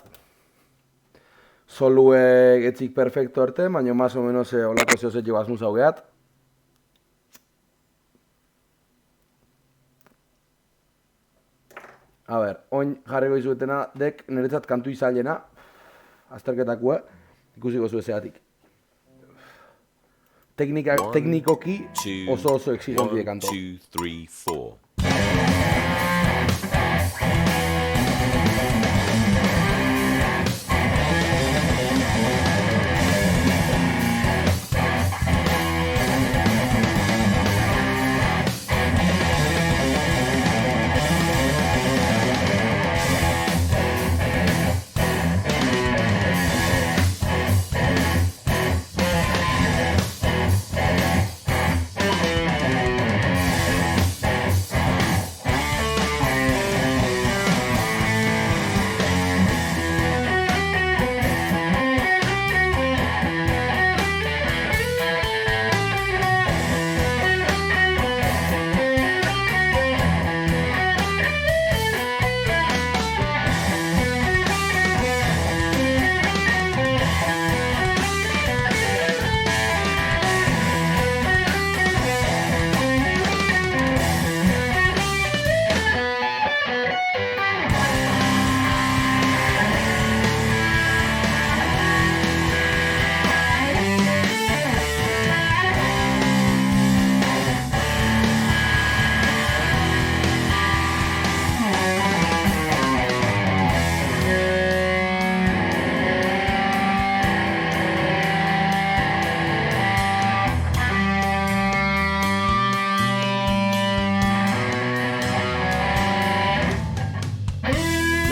Solue etzik perfecto arte, baina más o menos holako zehozet jebazun zaugeat. A ber, oin jarriko izuetena dek niretzat kantu izailena, azterketakua, ikusiko zuezeatik. Teknikoki oso exigente kanto. 1, 2, 3, 4.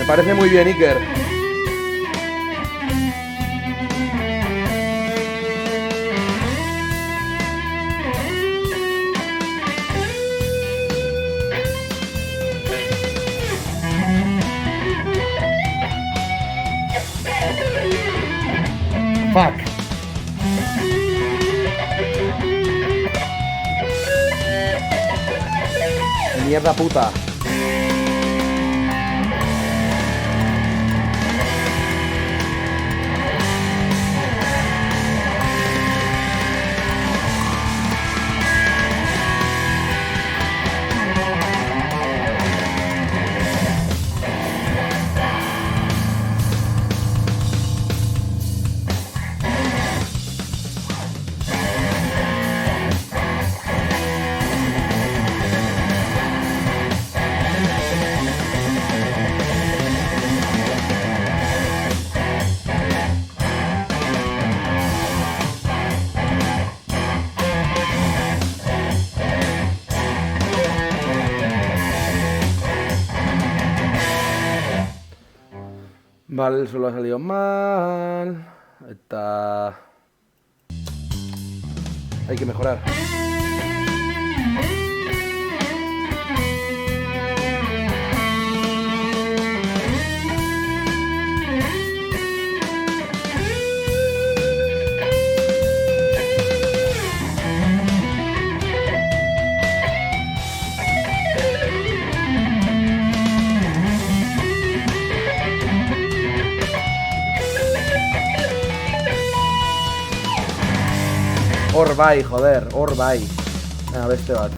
parece muy bien, Iker. Fuck. Mierda puta. Vale, el solo ha salido mal. Está... Hay que mejorar. Hor bai, joder, hor bai. Beste bat.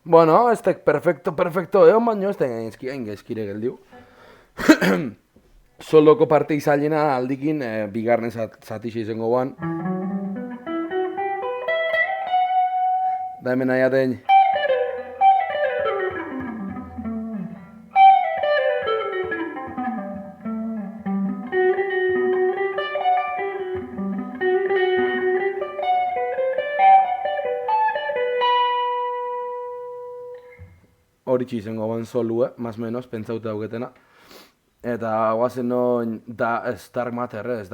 Bueno, este perfecto, egon baino, ez da gaizkire geldiu. Soloko parte izailena aldikin bigarren zatixe izango guan. Da hemen aiaten. Horitxe izango guen solue, más menos, pentsauta dauketena. Eta guazen noin, ez Dark Matter ez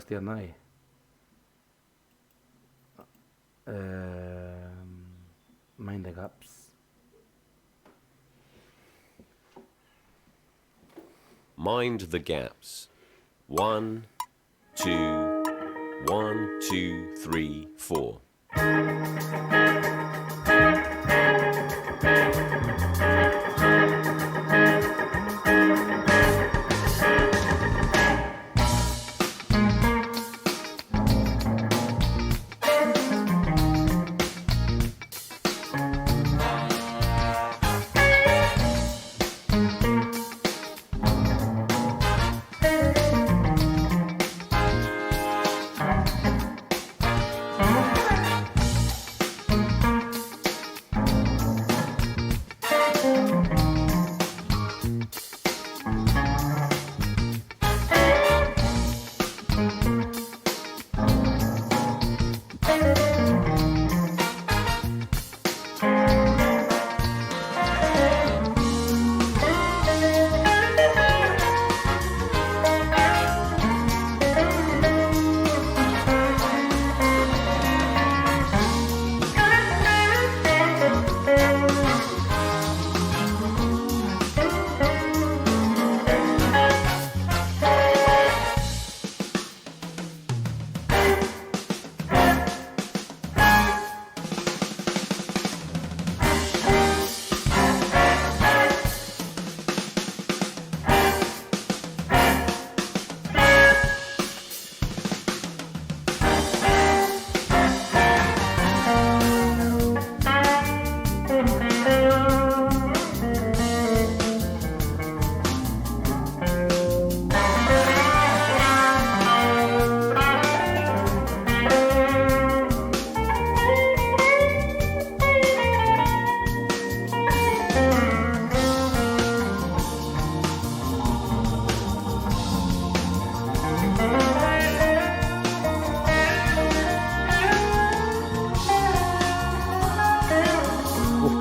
diat nahi. Mind the Gaps. Mind the gaps. 1, 2, 1, 2, 3, 4.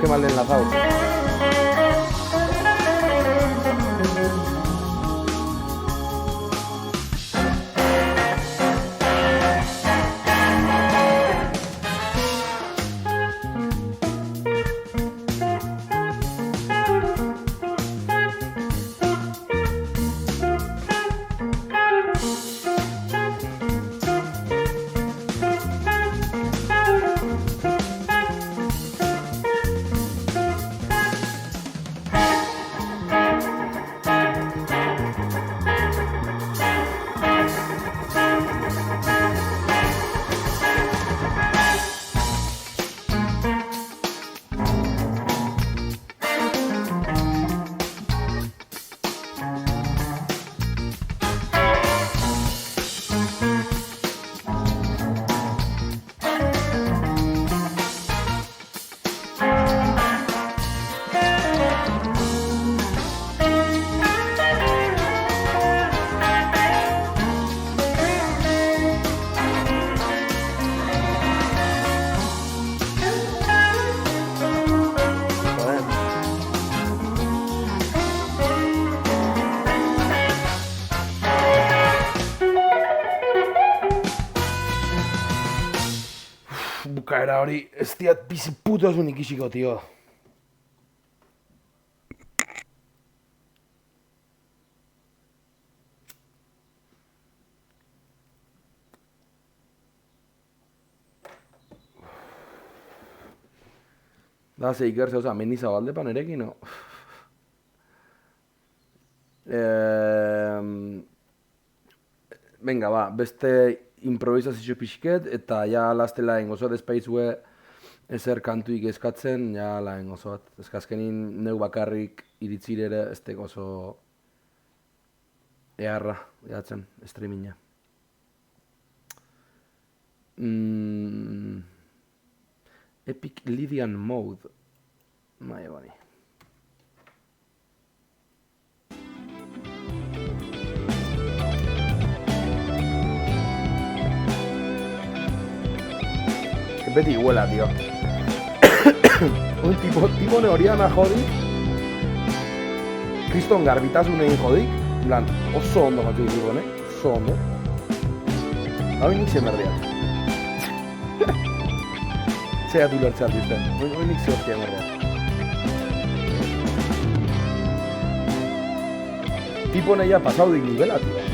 qué mal enlazado. Bukaera hori, ez diat bizi putosun ikisiko, tio. Da, ze ikertze, oza, Mendizabal erekin, no? Venga, ba, beste improvisazio pixket, eta ja lastela engozot espaizue ezer kantuik eskatzen, ja la engozot. Eskazkenin neu bakarrik iritzirere ez teko oso eharra, jatzen, streaminga. Epic Lydian Mode. Mai bani. Beti iguela, tío. Un tipo neoriana jodik. Kriston garbitasunein jodik. En plan, oso ondo jatu ditu, ne? Oso ondo. Hau nik zen berdeat. Zea du lertze aldizten. Hau nik zehortia berdeat. Tipo neia pasaudik nivela, tío.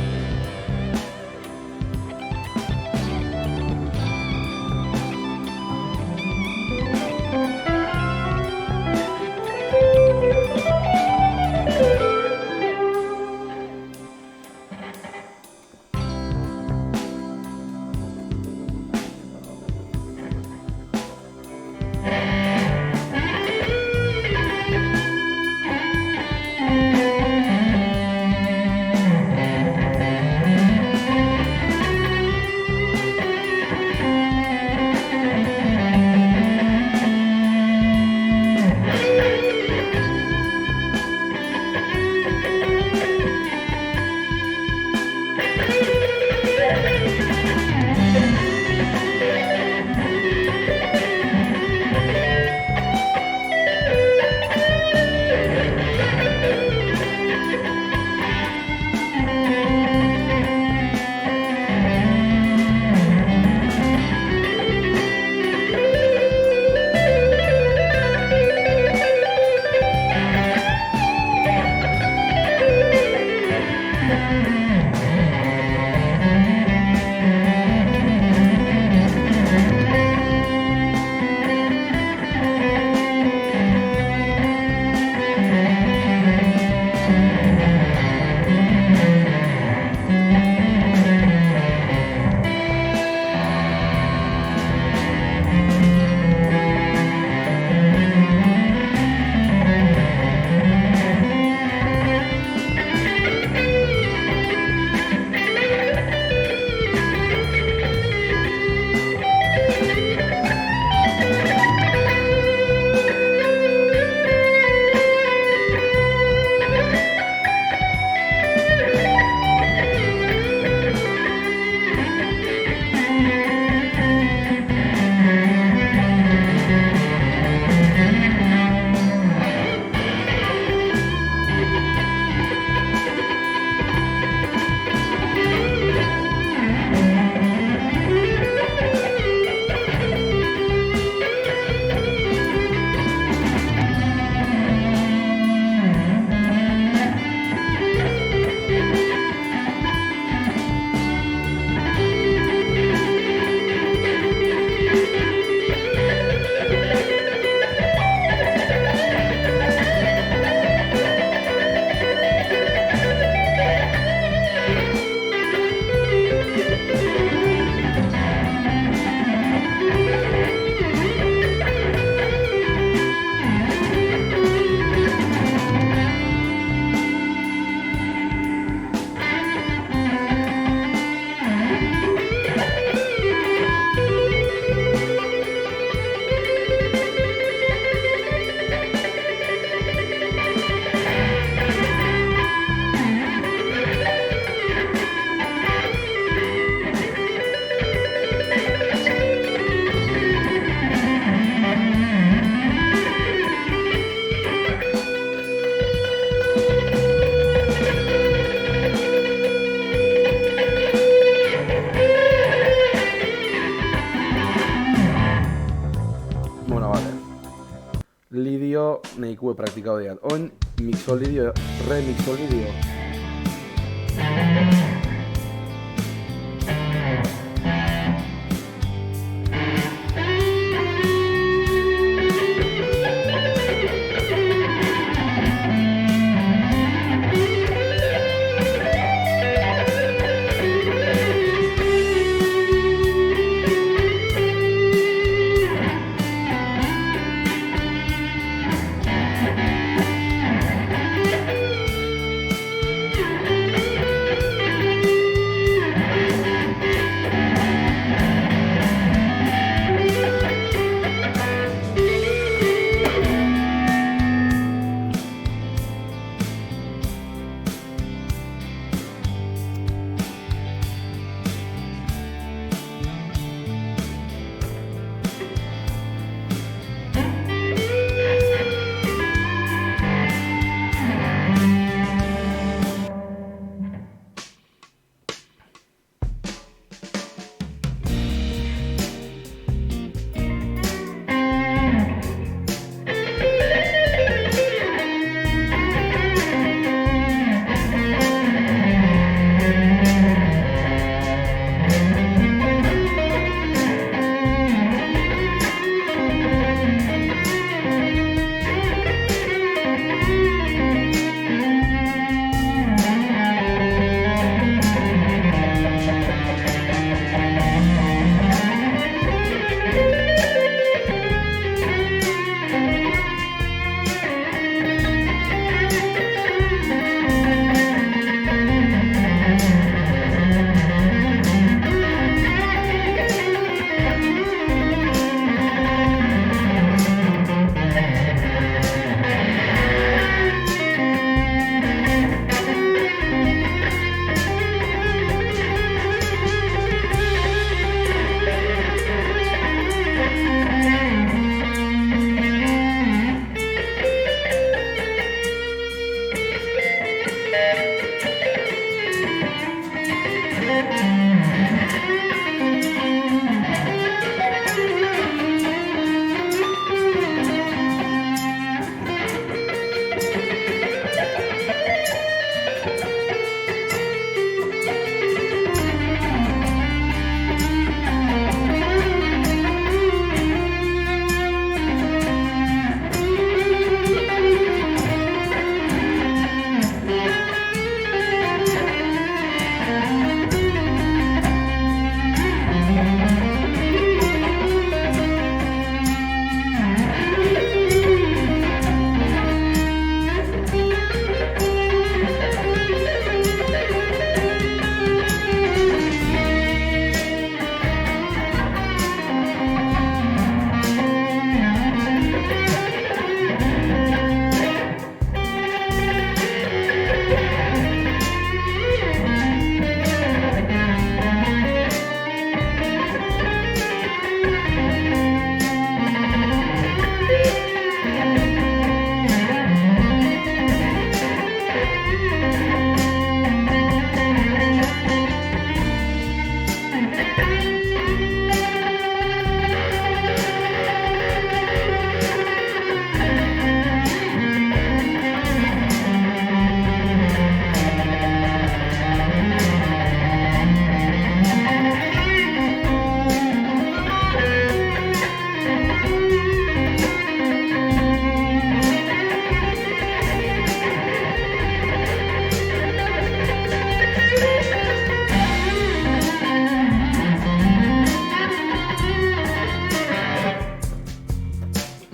nahikue praktikau diat. Oin mixolidio, remixolidio.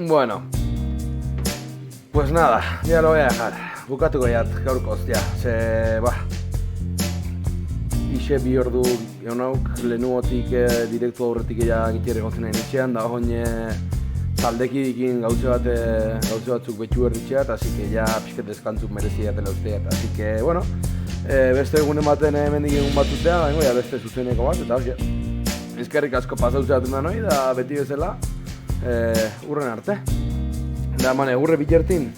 Bueno, pues nada, ya lo voy a dejar. Bukatuko jat gaurkoz, ja. Ze, ixe bi ordu egonauk, lehenuotik direktu aurretik ja gitire gontzen nahi nitxean, da hon taldekidikin gauze batzuk betxu erditxeat, así que ja pixket deskantzuk merezi jatela usteat. Así que, bueno, beste egunen baten hemendik egun batzutea, bengo, ja beste zuzeneko bat, eta hori. Ezkerrik asko pasauzeaten da noi, da beti bezala, urren arte. Da, mane, urre bilertin.